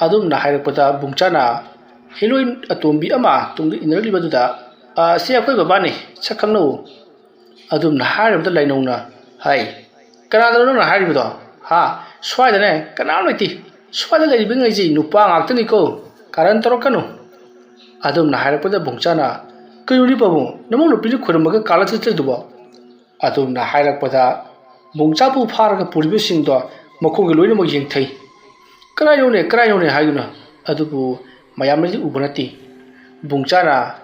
ꯑꯗꯨꯝꯅ ꯍꯥꯏꯔꯛꯄꯗ ꯕꯨꯡꯆꯥꯅ ꯍꯦꯂꯣꯏ ꯑꯇꯣꯝꯕꯤ ꯑꯃ ꯇꯨꯡꯗ ꯏꯟꯅꯔꯛꯂꯤꯕꯗꯨꯗ ꯁꯤ ꯑꯩꯈꯣꯏ ꯕꯕꯥꯅꯤ ꯁꯛ ꯈꯪꯅꯧ ꯑꯗꯨꯝꯅ ꯍꯥꯏꯔꯕꯗ ꯂꯥꯏꯅꯧꯅ ꯍꯥꯏ ꯀꯅꯥꯗꯅꯣ ꯅꯪꯅ ꯍꯥꯏꯔꯤꯕꯗꯣ ꯁ꯭ꯋꯥꯏꯗꯅꯦ ꯀꯅꯥꯝ ꯂꯩꯇꯦ ꯁ꯭ꯋꯥꯏꯗ ꯂꯩꯔꯤꯕꯉꯩꯁꯤ ꯅꯨꯄꯥ ꯉꯥꯛꯇꯅꯤꯀꯣ ꯀꯥꯔꯟ ꯇꯧꯔꯛꯀꯅꯨ ꯑꯗꯨꯝꯅ ꯍꯥꯏꯔꯛꯄꯗ ꯕꯨꯡꯆꯥꯅ ꯀꯩꯅꯣꯅꯤ ꯄꯥꯕꯨꯡ ꯅꯃꯧ ꯅꯨꯄꯤꯅ ꯈꯨꯔꯨꯝꯃꯒ ꯀꯥꯜꯂ ꯆꯠꯇ꯭ꯔꯤꯗꯨꯕꯣ ꯑꯗꯨꯝꯅ ꯍꯥꯏꯔꯛꯄꯗ ꯕꯨꯡꯆꯥꯕꯨ ꯐꯥꯔꯒ ꯄꯨꯔꯤꯕꯁꯤꯡꯗꯣ ꯃꯈꯣꯡꯒꯤ ꯂꯣꯏꯅꯃꯛ ꯌꯦꯡꯊꯩ ꯀꯔꯥꯏꯅꯣꯅꯦ ꯍꯥꯏꯗꯨꯅ ꯑꯗꯨꯕꯨ ꯃꯌꯥꯝꯅꯗꯤ ꯎꯕ ꯅꯠꯇꯦ ꯕꯨꯡꯆꯥꯅ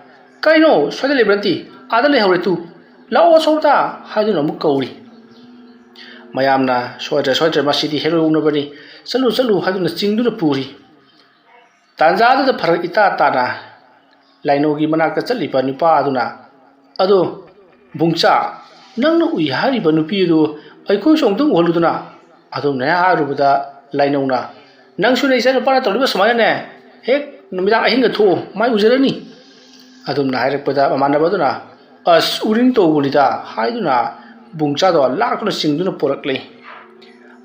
ꯀꯩꯅꯣ ꯁ꯭ꯋꯥꯏꯗ ꯂꯩꯕ ꯅꯠꯇꯦ ꯑꯥꯗ ꯂꯩꯍꯧꯔꯦ ꯇꯨ ꯂꯥꯛꯑꯣ ꯑꯁꯣꯝꯗ ꯍꯥꯏꯗꯨꯅ ꯑꯃꯨꯛ ꯀꯧꯔꯤ ꯃꯌꯥꯝꯅ ꯁꯣꯏꯗ꯭ꯔꯦ ꯃꯁꯤꯗꯤ ꯍꯦꯔꯣꯏ ꯎꯅꯕꯅꯤ ꯆꯠꯂꯨ ꯍꯥꯏꯗꯨꯅ ꯆꯤꯡꯗꯨꯅ ꯄꯨꯔꯤ ꯇꯥꯟꯖꯥꯗꯨꯗ ꯐꯔꯛ ꯏꯇꯥ ꯇꯥꯅ ꯂꯥꯏꯅꯧꯒꯤ ꯃꯅꯥꯛꯇ ꯆꯠꯂꯤꯕ ꯅꯨꯄꯥ ꯑꯗꯨꯅ ꯑꯗꯣ ꯕꯨꯡꯆꯥ ꯅꯪꯅ ꯎꯏ ꯍꯥꯏꯔꯤꯕ ꯅꯨꯄꯤ ꯑꯗꯨ ꯑꯩꯈꯣꯏꯁꯨ ꯑꯃꯨꯛꯇꯪ ꯎꯍꯜꯂꯨꯗꯅ ꯑꯗꯨꯝꯅ ꯍꯥꯏꯔꯨꯕꯗ ꯂꯥꯏꯅꯧꯅ ꯅꯪꯁꯨꯅꯦ ꯏꯆꯥ ꯅꯨꯄꯥꯅ ꯇꯧꯔꯤꯕ ꯁꯨꯃꯥꯏꯅꯅꯦ ꯍꯦꯛ ꯅꯨꯃꯤꯗꯥꯡ ꯑꯍꯤꯡꯒ ꯊꯣꯛꯑꯣ ꯃꯥꯏ ꯎꯖꯔꯅꯤ ꯑꯗꯨꯝꯅ ꯍꯥꯏꯔꯛꯄꯗ ꯃꯃꯥꯟꯅꯕ ꯑꯗꯨꯅ ꯑꯁ ꯎꯔꯤꯡ ꯇꯧꯕꯅꯤꯗ ꯍꯥꯏꯗꯨꯅ ꯕꯨꯡꯆꯥꯗꯣ ꯂꯥꯛꯇꯨꯅ ꯆꯤꯡꯗꯨꯅ ꯄꯣꯔꯛꯂꯤ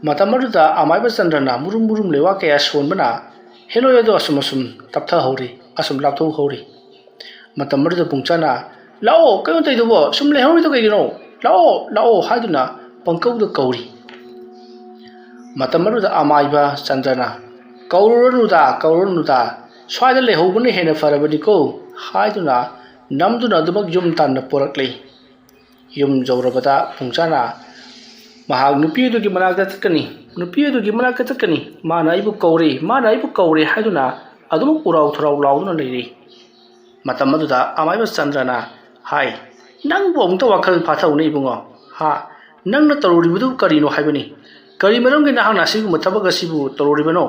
ꯃꯇꯝ ꯑꯗꯨꯗ ꯑꯃꯥꯏꯕ ꯆꯟꯗ꯭ꯔꯅ ꯃꯨꯔꯨꯝ ꯂꯩꯋꯥ ꯀꯌꯥ ꯁꯣꯟꯕꯅ ꯍꯦꯂꯣꯏ ꯑꯗꯣ ꯑꯁꯨꯝ ꯇꯞꯊꯍꯧꯔꯤ ꯑꯁꯨꯝ ꯂꯥꯞꯊꯣꯛꯍꯧꯔꯤ ꯃꯇꯝ ꯑꯗꯨꯗ ꯕꯨꯡꯆꯥꯅ ꯂꯥꯛꯑꯣ ꯀꯩꯅꯣ ꯇꯧꯏꯗꯨꯕꯣ ꯁꯨꯝ ꯂꯩꯍꯧꯔꯤꯗꯣ ꯀꯩꯒꯤꯅꯣ ꯂꯥꯛꯑꯣ ꯍꯥꯏꯗꯨꯅ ꯄꯪꯀꯧꯗ ꯀꯧꯔꯤ ꯃꯇꯝ ꯑꯗꯨꯗ ꯑꯃꯥꯏꯕ ꯆꯟꯗ꯭ꯔꯅ ꯀꯧꯔꯨꯔꯅꯨꯗ ꯁ꯭ꯋꯥꯏꯗ ꯂꯩꯍꯧꯕꯅ ꯍꯦꯟꯅ ꯐꯔꯕꯅꯤꯀꯣ ꯍꯥꯏꯗꯨꯅ ꯅꯝꯗꯨꯅ ꯑꯗꯨꯃꯛ ꯌꯨꯝ ꯇꯥꯟꯅ ꯄꯣꯔꯛꯂꯤ ꯌꯨꯝ ꯌꯧꯔꯕꯗ ꯕꯨꯡꯆꯥꯅ ꯃꯍꯥꯛ ꯅꯨꯄꯤ ꯑꯗꯨꯒꯤ ꯃꯅꯥꯛꯇ ꯆꯠꯀꯅꯤ ꯃꯥꯅ ꯑꯩꯕꯨ ꯀꯧꯔꯦ ꯍꯥꯏꯗꯨꯅ ꯑꯗꯨꯃꯛ ꯎꯔꯥꯎ ꯊꯔꯥꯎ ꯂꯥꯎꯗꯨꯅ ꯂꯩꯔꯤ ꯃꯇꯝ ꯑꯗꯨꯗ ꯑꯃꯥꯏꯕ ꯆꯟꯗ꯭ꯔꯅ ꯍꯥꯏ ꯅꯪꯕꯨ ꯑꯃꯨꯛꯇ ꯋꯥꯈꯜ ꯐꯥꯊꯧꯅꯦ ꯏꯕꯨꯡꯉꯣ ꯅꯪꯅ ꯇꯧꯔꯨꯔꯤꯕꯗꯨ ꯀꯔꯤꯅꯣ ꯍꯥꯏꯕꯅꯤ ꯀꯔꯤ ꯃꯔꯝꯒꯤ ꯅꯍꯥꯛꯅ ꯑꯁꯤꯒꯨꯝꯕ ꯊꯕꯛ ꯑꯁꯤꯕꯨ ꯇꯧꯔꯨꯔꯤꯕꯅꯣ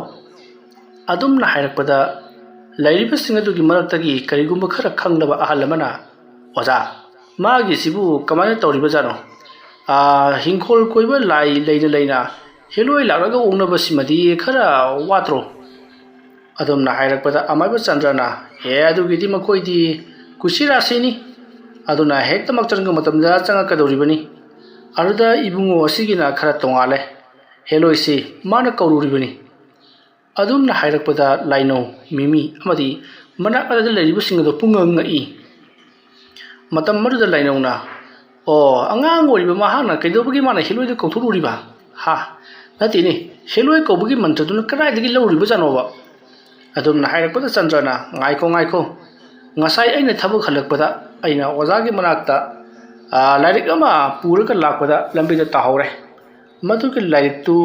ꯑꯗꯨꯝꯅ ꯍꯥꯏꯔꯛꯄꯗ ꯂꯩꯔꯤꯕꯁꯤꯡ ꯑꯗꯨꯒꯤ ꯃꯔꯛꯇꯒꯤ ꯀꯔꯤꯒꯨꯝꯕ ꯈꯔ ꯈꯪꯂꯕ ꯑꯍꯜ ꯑꯃꯅ ꯑꯣꯖꯥ ꯃꯥꯒꯤꯁꯤꯕꯨ ꯀꯃꯥꯏꯅ ꯇꯧꯔꯤꯕꯖꯥꯠꯅꯣ ꯍꯤꯡꯈꯣꯜ ꯀꯣꯏꯕ ꯂꯩꯅ ꯍꯦꯂꯣꯏ ꯂꯥꯛꯂꯒ ꯑꯣꯛꯅꯕꯁꯤꯃꯗꯤ ꯈꯔ ꯋꯥꯠꯇ꯭ꯔꯣ ꯑꯗꯨꯝꯅ ꯍꯥꯏꯔꯛꯄꯗ ꯑꯃꯥꯏꯕ ꯆꯟꯗ꯭ꯔꯅ ꯑꯗꯨꯒꯤꯗꯤ ꯃꯈꯣꯏꯗꯤ ꯀꯨꯁꯤꯔꯥꯁꯤꯅꯤ ꯑꯗꯨꯅ ꯍꯦꯛꯇꯃꯛ ꯆꯪꯕ ꯃꯇꯝꯗ ꯆꯪꯉꯛꯀꯗꯧꯔꯤꯕꯅꯤ ꯑꯗꯨꯗ ꯏꯕꯨꯡꯉꯣ ꯑꯁꯤꯒꯤꯅ ꯈꯔ ꯇꯣꯡꯉꯥꯜꯂꯦ ꯍꯦꯂꯣꯏꯁꯤ ꯃꯥꯅ ꯀꯧꯔꯨꯔꯤꯕꯅꯤ ꯑꯗꯨꯝꯅ ꯍꯥꯏꯔꯛꯄꯗ ꯂꯥꯏꯅꯧ ꯃꯤꯃꯤ ꯑꯃꯗꯤ ꯃꯅꯥꯛ ꯑꯗꯨꯗ ꯂꯩꯔꯤꯕꯁꯤꯡ ꯑꯗꯨ ꯄꯨꯡꯉꯛ ꯉꯛꯏ ꯃꯇꯝ ꯑꯗꯨꯗ ꯂꯥꯏꯅꯧꯅ ꯑꯉꯥꯡ ꯑꯣꯏꯔꯤꯕ ꯃꯍꯥꯛꯅ ꯀꯩꯗꯧꯕꯒꯤ ꯃꯥꯅ ꯍꯦꯂꯣꯏꯗ ꯀꯧꯊꯣꯛꯂꯨꯔꯤꯕ ꯅꯠꯇꯦꯅꯦ ꯍꯦꯂꯣꯏ ꯀꯧꯕꯒꯤ ꯃꯟꯇ꯭ꯔꯗꯨꯅ ꯀꯗꯥꯏꯗꯒꯤ ꯂꯧꯔꯤꯕꯖꯥꯠꯅꯣꯕ ꯑꯗꯨꯝꯅ ꯍꯥꯏꯔꯛꯄꯗ ꯆꯟꯗ꯭ꯔꯅ ꯉꯥꯏꯈꯣ ꯉꯁꯥꯏ ꯑꯩꯅ ꯊꯕꯛ ꯍꯜꯂꯛꯄꯗ ꯑꯩꯅ ꯑꯣꯖꯥꯒꯤ ꯃꯅꯥꯛꯇ ꯂꯥꯏꯔꯤꯛ ꯑꯃ ꯄꯨꯔꯒ ꯂꯥꯛꯄꯗ ꯂꯝꯕꯤꯗ ꯇꯥꯍꯧꯔꯦ ꯃꯗꯨꯒꯤ ꯂꯥꯏꯔꯤꯛꯇꯨ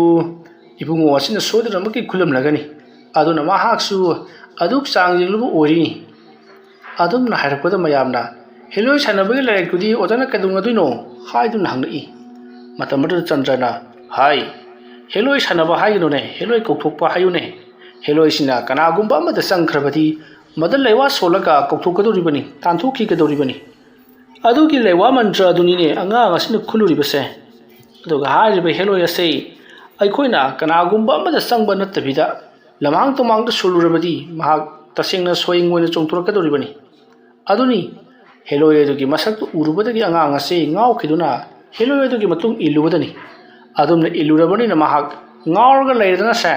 ꯏꯕꯨꯡꯉꯣ ꯑꯁꯤꯅ ꯁꯣꯏꯗꯅꯃꯛꯀꯤ ꯈꯨꯜꯂꯝꯂꯒꯅꯤ ꯑꯗꯨꯅ ꯃꯍꯥꯛꯁꯨ ꯑꯗꯨꯛ ꯆꯥꯡ ꯌꯦꯡꯂꯨꯕ ꯑꯣꯏꯔꯤꯅꯤ ꯑꯗꯨꯝꯅ ꯍꯥꯏꯔꯛꯄꯗ ꯃꯌꯥꯝꯅ ꯍꯦꯂꯣꯏ ꯁꯥꯟꯅꯕꯒꯤ ꯂꯥꯏꯔꯤꯛꯇꯨꯗꯤ ꯑꯣꯖꯥꯅ ꯀꯩꯗꯧꯅꯗꯣꯏꯅꯣ ꯍꯥꯏꯗꯨꯅ ꯍꯪꯂꯛꯏ ꯃꯇꯝ ꯑꯗꯨꯗ ꯆꯟꯗ꯭ꯔꯅ ꯍꯦꯂꯣꯏ ꯁꯥꯟꯅꯕ ꯍꯥꯏꯒꯅꯨꯅꯦ ꯍꯦꯂꯣꯏ ꯀꯧꯊꯣꯛꯄ ꯍꯥꯏꯌꯨꯅꯦ ꯍꯦꯂꯣꯏꯁꯤꯅ ꯀꯅꯥꯒꯨꯝꯕ ꯑꯃꯗ ꯆꯪꯈ꯭ꯔꯕꯗꯤ ꯃꯗ ꯂꯩꯋꯥ ꯁꯣꯜꯂꯒ ꯀꯧꯊꯣꯛꯀꯗꯧꯔꯤꯕꯅꯤ ꯇꯥꯟꯊꯣꯛꯈꯤꯒꯗꯧꯔꯤꯕꯅꯤ ꯑꯗꯨꯒꯤ ꯂꯩꯋꯥ ꯃꯟꯇ꯭ꯔ ꯑꯗꯨꯅꯤꯅꯦ ꯑꯉꯥꯡ ꯑꯁꯤꯅ ꯈꯨꯜꯂꯨꯔꯤꯕꯁꯦ ꯑꯗꯨꯒ ꯍꯥꯏꯔꯤꯕ ꯍꯦꯂꯣꯏ ꯑꯁꯤ ꯑꯩꯈꯣꯏꯅ ꯀꯅꯥꯒꯨꯝꯕ ꯑꯃꯗ ꯆꯪꯕ ꯅꯠꯇꯕꯤꯗ ꯂꯝꯍꯥꯡ ꯇꯨꯃꯥꯡꯗ ꯁꯣꯜꯂꯨꯔꯕꯗꯤ ꯃꯍꯥꯛ ꯇꯁꯦꯡꯅ ꯁꯣꯌꯤꯡ ꯑꯣꯏꯅ ꯆꯣꯡꯊꯣꯔꯛꯀꯗꯧꯔꯤꯕꯅꯤ ꯑꯗꯨꯅꯤ ꯍꯦꯂꯣꯏ ꯑꯗꯨꯒꯤ ꯃꯁꯛꯇꯨ ꯎꯔꯨꯕꯗꯒꯤ ꯑꯉꯥꯡ ꯑꯁꯤ ꯉꯥꯎꯈꯤꯗꯨꯅ ꯍꯦꯂꯣꯏ ꯑꯗꯨꯒꯤ ꯃꯇꯨꯡ ꯏꯜꯂꯨꯕꯗꯅꯤ ꯑꯗꯨꯝꯅ ꯏꯜꯂꯨꯔꯕꯅꯤꯅ ꯃꯍꯥꯛ ꯉꯥꯎꯔꯒ ꯂꯩꯔꯗꯅꯁꯦ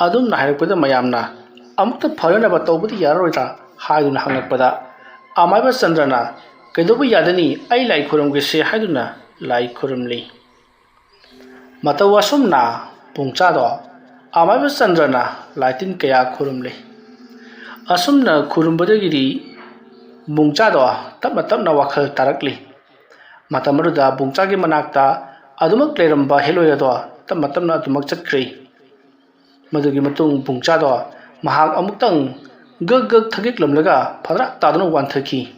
ꯑꯗꯨꯝꯅ ꯍꯥꯏꯔꯛꯄꯗ ꯃꯌꯥꯝꯅ ꯑꯃꯨꯛꯇ ꯐꯅꯅꯕ ꯇꯧꯕꯗꯤ ꯌꯥꯔꯔꯣꯏꯗ꯭ꯔꯥ ꯍꯥꯏꯗꯨꯅ ꯍꯪꯂꯛꯄꯗ ꯑꯃꯥꯏꯕ ꯆꯟꯗ꯭ꯔꯅ ꯀꯩꯗꯧꯕ ꯌꯥꯗꯅꯤ ꯑꯩ ꯂꯥꯏ ꯈꯨꯔꯨꯝꯒꯦꯁꯦ ꯍꯥꯏꯗꯨꯅ ꯂꯥꯏ ꯈꯨꯔꯨꯝꯂꯤ ꯃꯇꯧ ꯑꯁꯨꯝꯅ ꯕꯨꯡꯆꯥꯗꯣ ꯑꯃꯥꯏꯕ ꯆꯟꯗ꯭ꯔꯅ ꯂꯥꯏꯇꯤꯟ ꯀꯌా ꯈꯨꯔꯨꯝꯂꯤ ꯑꯁꯨꯝꯅ ꯈꯨꯔꯨꯝꯕꯗꯒꯤꯗꯤ ꯕꯨꯡꯆꯥꯗꯣ ꯇꯞꯅ ꯋꯥꯈꯜ ꯇꯥꯔꯛꯂꯤ ꯃꯇꯝ ꯑꯗꯨꯗ ꯕꯨꯡꯆꯥꯒꯤ ꯃꯅꯥꯛꯇ ꯑꯗꯨꯃꯛ ꯂꯩꯔꯝꯕ ꯍꯦꯂꯣꯏ ꯑꯗꯣ ꯇꯞꯅ ꯑꯗꯨꯃꯛ ꯆꯠꯈ꯭ꯔꯤ ꯃꯗꯨꯒꯤ ꯃꯇꯨꯡ ꯕꯨꯡꯆꯥꯗꯣ ꯃꯍꯥꯛ ꯑꯃꯨꯛꯇꯪ ꯒꯛ ꯊꯒꯦꯛꯂꯝꯂꯒ ꯐꯗ꯭ꯔꯥꯛ ꯇꯥꯗꯨꯅ ꯋꯥꯟꯊꯈꯤ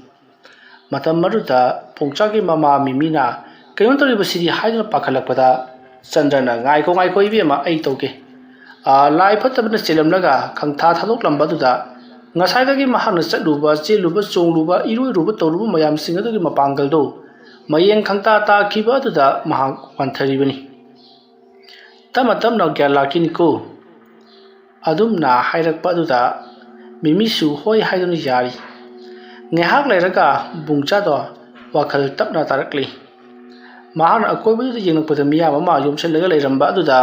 ꯃꯇꯝ ꯑꯗꯨꯗ ꯕꯨꯡꯆꯥꯒꯤ ꯃꯃꯥ ꯃꯤꯃꯤꯅ ꯀꯩꯅꯣ ꯇꯧꯔꯤꯕꯁꯤꯗꯤ ꯍꯥꯏꯗꯨꯅ ꯄꯥꯈꯠꯂꯛꯄꯗ ꯆꯟꯗ꯭ꯔꯅ ꯉꯥꯏꯈꯣ ꯏꯕꯦꯝꯃ ꯑꯩ ꯇꯧꯒꯦ ꯂꯥꯏ ꯐꯠꯇꯕꯅ ꯆꯦꯜꯂꯝꯂꯒ ꯈꯪꯊꯥ ꯊꯥꯗꯣꯛꯂꯝꯕ ꯑꯗꯨꯗ ꯉꯁꯥꯏꯗꯒꯤ ꯃꯍꯥꯛꯅ ꯆꯠꯂꯨꯕ ꯆꯦꯜꯂꯨꯕ ꯆꯣꯡꯂꯨꯕ ꯏꯔꯣꯏꯔꯨꯕ ꯇꯧꯔꯨꯕ ꯃꯌꯥꯝꯁꯤꯡ ꯑꯗꯨꯒꯤ ꯃꯄꯥꯡꯒꯜꯗꯨ ꯃꯌꯦꯡ ꯈꯪꯇꯥ ꯇꯥꯈꯤꯕ ꯑꯗꯨꯗ ꯃꯍꯥꯛ ꯋꯥꯟꯊꯔꯤꯕꯅꯤ ꯇꯞꯅ ꯒ꯭ꯌꯥꯟ ꯂꯥꯛꯈꯤꯅꯤꯀꯣ ꯑꯗꯨꯝꯅ ꯍꯥꯏꯔꯛꯄ ꯑꯗꯨꯗ ꯃꯤꯃꯤꯁꯨ ꯍꯣꯏ ꯍꯥꯏꯗꯨꯅ ꯌꯥꯔꯤ ꯉꯥꯏꯍꯥꯛ ꯂꯩꯔꯒ ꯕꯨꯡꯆꯥꯗꯣ ꯋꯥꯈꯜ ꯇꯞꯅ ꯇꯥꯔꯛꯂꯤ ꯃꯍꯥꯛꯅ ꯑꯀꯣꯏꯕꯗꯨꯗ ꯌꯦꯡꯂꯛꯄꯗ ꯃꯤꯌꯥꯝ ꯑꯃ ꯌꯣꯝꯁꯤꯜꯂꯒ ꯂꯩꯔꯝꯕ ꯑꯗꯨꯗ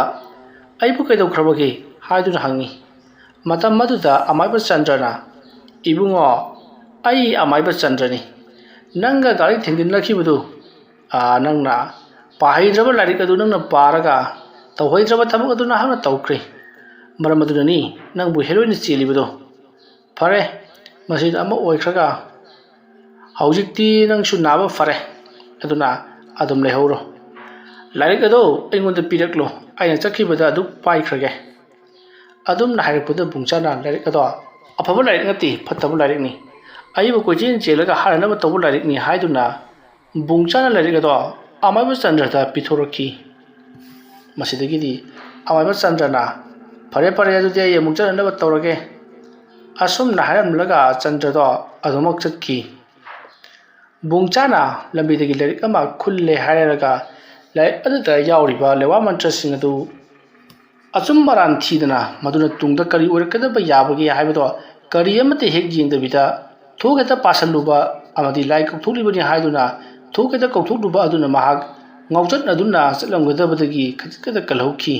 ꯑꯩꯕꯨ ꯀꯩꯗꯧꯈ꯭ꯔꯕꯒꯦ ꯍꯥꯏꯗꯨꯅ ꯍꯪꯉꯤ ꯃꯇꯝ ꯑꯗꯨꯗ ꯑꯃꯥꯏꯕ ꯆꯟꯗ꯭ꯔꯅ ꯏꯕꯨꯡꯉꯣ ꯑꯩ ꯑꯃꯥꯏꯕ ꯆꯟꯗ꯭ꯔꯅꯤ ꯅꯪꯒ ꯒꯥꯔꯤ ꯊꯦꯡꯖꯤꯟꯅꯈꯤꯕꯗꯨ ꯅꯪꯅ ꯄꯥꯍꯩꯗ꯭ꯔꯕ ꯂꯥꯏꯔꯤꯛ ꯑꯗꯨ ꯅꯪꯅ ꯄꯥꯔꯒ ꯇꯧꯍꯩꯗ꯭ꯔꯕ ꯊꯕꯛ ꯑꯗꯨ ꯅꯍꯥꯛꯅ ꯇꯧꯈ꯭ꯔꯦ ꯃꯔꯝ ꯑꯗꯨꯅꯅꯤ ꯅꯪꯕꯨ ꯍꯦꯂꯣꯏꯅ ꯆꯦꯜꯂꯤꯕꯗꯣ ꯐꯔꯦ ꯃꯁꯤꯗ ꯑꯃ ꯑꯣꯏꯈ꯭ꯔꯒ ꯍꯧꯖꯤꯛꯇꯤ ꯅꯪꯁꯨ ꯅꯥꯕ ꯐꯔꯦ ꯑꯗꯨꯅ ꯑꯗꯨꯝ ꯂꯩꯍꯧꯔꯣ ꯂꯥꯏꯔꯤꯛ ꯑꯗꯣ ꯑꯩꯉꯣꯟꯗ ꯄꯤꯔꯛꯂꯣ ꯑꯩꯅ ꯆꯠꯈꯤꯕꯗ ꯑꯗꯨ ꯄꯥꯏꯈ꯭ꯔꯒꯦ ꯑꯗꯨꯝꯅ ꯍꯥꯏꯔꯛꯄꯗ ꯕꯨꯡꯆꯥꯅ ꯂꯥꯏꯔꯤꯛ ꯑꯗꯣ ꯑꯐꯕ ꯂꯥꯏꯔꯤꯛ ꯅꯠꯇꯦ ꯐꯠꯇꯕ ꯂꯥꯏꯔꯤꯛꯅꯤ ꯑꯩꯕꯨ ꯀꯣꯏꯆꯦꯟ ꯆꯦꯜꯂꯒ ꯍꯥꯠꯅꯅꯕ ꯇꯧꯕ ꯂꯥꯏꯔꯤꯛꯅꯤ ꯍꯥꯏꯗꯨꯅ ꯕꯨꯡꯆꯥꯅ ꯂꯥꯏꯔꯤꯛ ꯑꯗꯣ ꯑꯃꯥꯏꯕ ꯆꯟꯗ꯭ꯔꯗ ꯄꯤꯊꯣꯔꯛꯈꯤ ꯃꯁꯤꯗꯒꯤꯗꯤ ꯑꯃꯥꯏꯕ ꯆꯟꯗ꯭ꯔꯅ ꯐꯔꯦ ꯐꯔꯦ ꯑꯗꯨꯗꯤ ꯑꯩ ꯑꯃꯨꯛ ꯆꯠꯅꯅꯕ ꯇꯧꯔꯒꯦ ꯑꯁꯨꯝꯅ ꯍꯥꯏꯔꯝꯂꯒ ꯆꯟꯗ꯭ꯔꯗꯣ ꯑꯗꯨꯃꯛ ꯆꯠꯈꯤ ꯕꯨꯡꯆꯥꯅ ꯂꯝꯕꯤꯗꯒꯤ ꯂꯥꯏꯔꯤꯛ ꯑꯃ ꯈꯨꯜꯂꯦ ꯍꯥꯏꯔꯒ ꯂꯥꯏꯔꯤꯛ ꯑꯗꯨꯗ ꯌꯥꯎꯔꯤꯕ ꯂꯩꯋꯥ ꯃꯟꯇ꯭ꯔꯁꯤꯡ ꯑꯗꯨ ꯑꯆꯨꯝ ꯑꯔꯥꯟ ꯊꯤꯗꯅ ꯃꯗꯨꯅ ꯇꯨꯡꯗ ꯀꯔꯤ ꯑꯣꯏꯔꯛꯀꯗꯕ ꯌꯥꯕꯒꯦ ꯍꯥꯏꯕꯗꯣ ꯀꯔꯤ ꯑꯃꯠꯇ ꯍꯦꯛ ꯌꯦꯡꯗꯕꯤꯗ ꯊꯣꯛ ꯍꯦꯛꯇ ꯄꯥꯁꯜꯂꯨꯕ ꯑꯃꯗꯤ ꯂꯥꯏ ꯀꯧꯊꯣꯛꯂꯤꯕꯅꯤ ꯍꯥꯏꯗꯨꯅ ꯊꯣꯛ ꯍꯦꯛꯇ ꯀꯧꯊꯣꯛꯂꯨꯕ ꯑꯗꯨꯅ ꯃꯍꯥꯛ ꯉꯥꯎꯆꯠꯅꯗꯨꯅ ꯆꯠꯂꯝꯒꯗꯕꯗꯒꯤ ꯈꯖꯤꯛꯇꯗ ꯀꯜꯍꯧꯈꯤ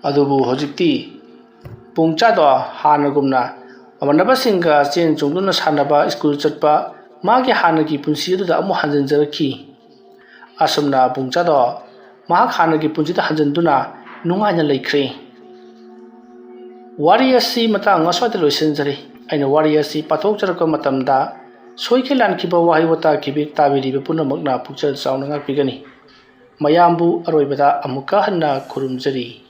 ꯑꯗꯨꯕꯨ ꯍꯧꯖꯤꯛꯇꯤ ꯕꯨꯡꯆꯥꯗꯣ ꯍꯥꯟꯅꯒꯨꯝꯅ ꯃꯃꯥꯟꯅꯕꯁꯤꯡꯒ ꯆꯦꯟ ꯆꯣꯡꯗꯨꯅ ꯁꯥꯟꯅꯕ ꯁ꯭ꯀꯨꯜ ꯆꯠꯄ ꯃꯥꯒꯤ ꯍꯥꯟꯅꯒꯤ ꯄꯨꯟꯁꯤ ꯑꯗꯨꯗ ꯑꯃꯨꯛ ꯍꯟꯖꯤꯟꯖꯔꯛꯈꯤ ꯑꯁꯨꯝꯅ ꯕꯨꯡꯆꯥꯗꯣ ꯃꯍꯥꯛ ꯍꯥꯟꯅꯒꯤ ꯄꯨꯟꯁꯤꯗ ꯍꯟꯖꯤꯟꯗꯨꯅ ꯅꯨꯡꯉꯥꯏꯅ ꯂꯩꯈ꯭ꯔꯦ ꯋꯥꯔꯤ ꯑꯁꯤ ꯃꯇꯥꯡ ꯑꯁ꯭ꯋꯥꯏꯗ ꯂꯣꯏꯁꯤꯟꯖꯔꯤ ꯑꯩꯅ ꯋꯥꯔꯤ ꯑꯁꯤ ꯄꯥꯊꯣꯛꯆꯔꯛꯄ ꯃꯇꯝꯗ ꯁꯣꯏꯈꯤ ꯂꯥꯟꯈꯤꯕ ꯋꯥꯍꯩ ꯋꯥꯇꯥ ꯇꯥꯕꯤꯔꯤꯕ ꯄꯨꯝꯅꯃꯛꯅ ꯄꯨꯛꯆꯦꯜ ꯆꯥꯎꯅ ꯉꯥꯛꯄꯤꯒꯅꯤ ꯃꯌꯥꯝꯕꯨ ꯑꯔꯣꯏꯕꯗ ꯑꯃꯨꯛꯀ ꯍꯟꯅ ꯈꯨꯔꯨꯝꯖꯔꯤ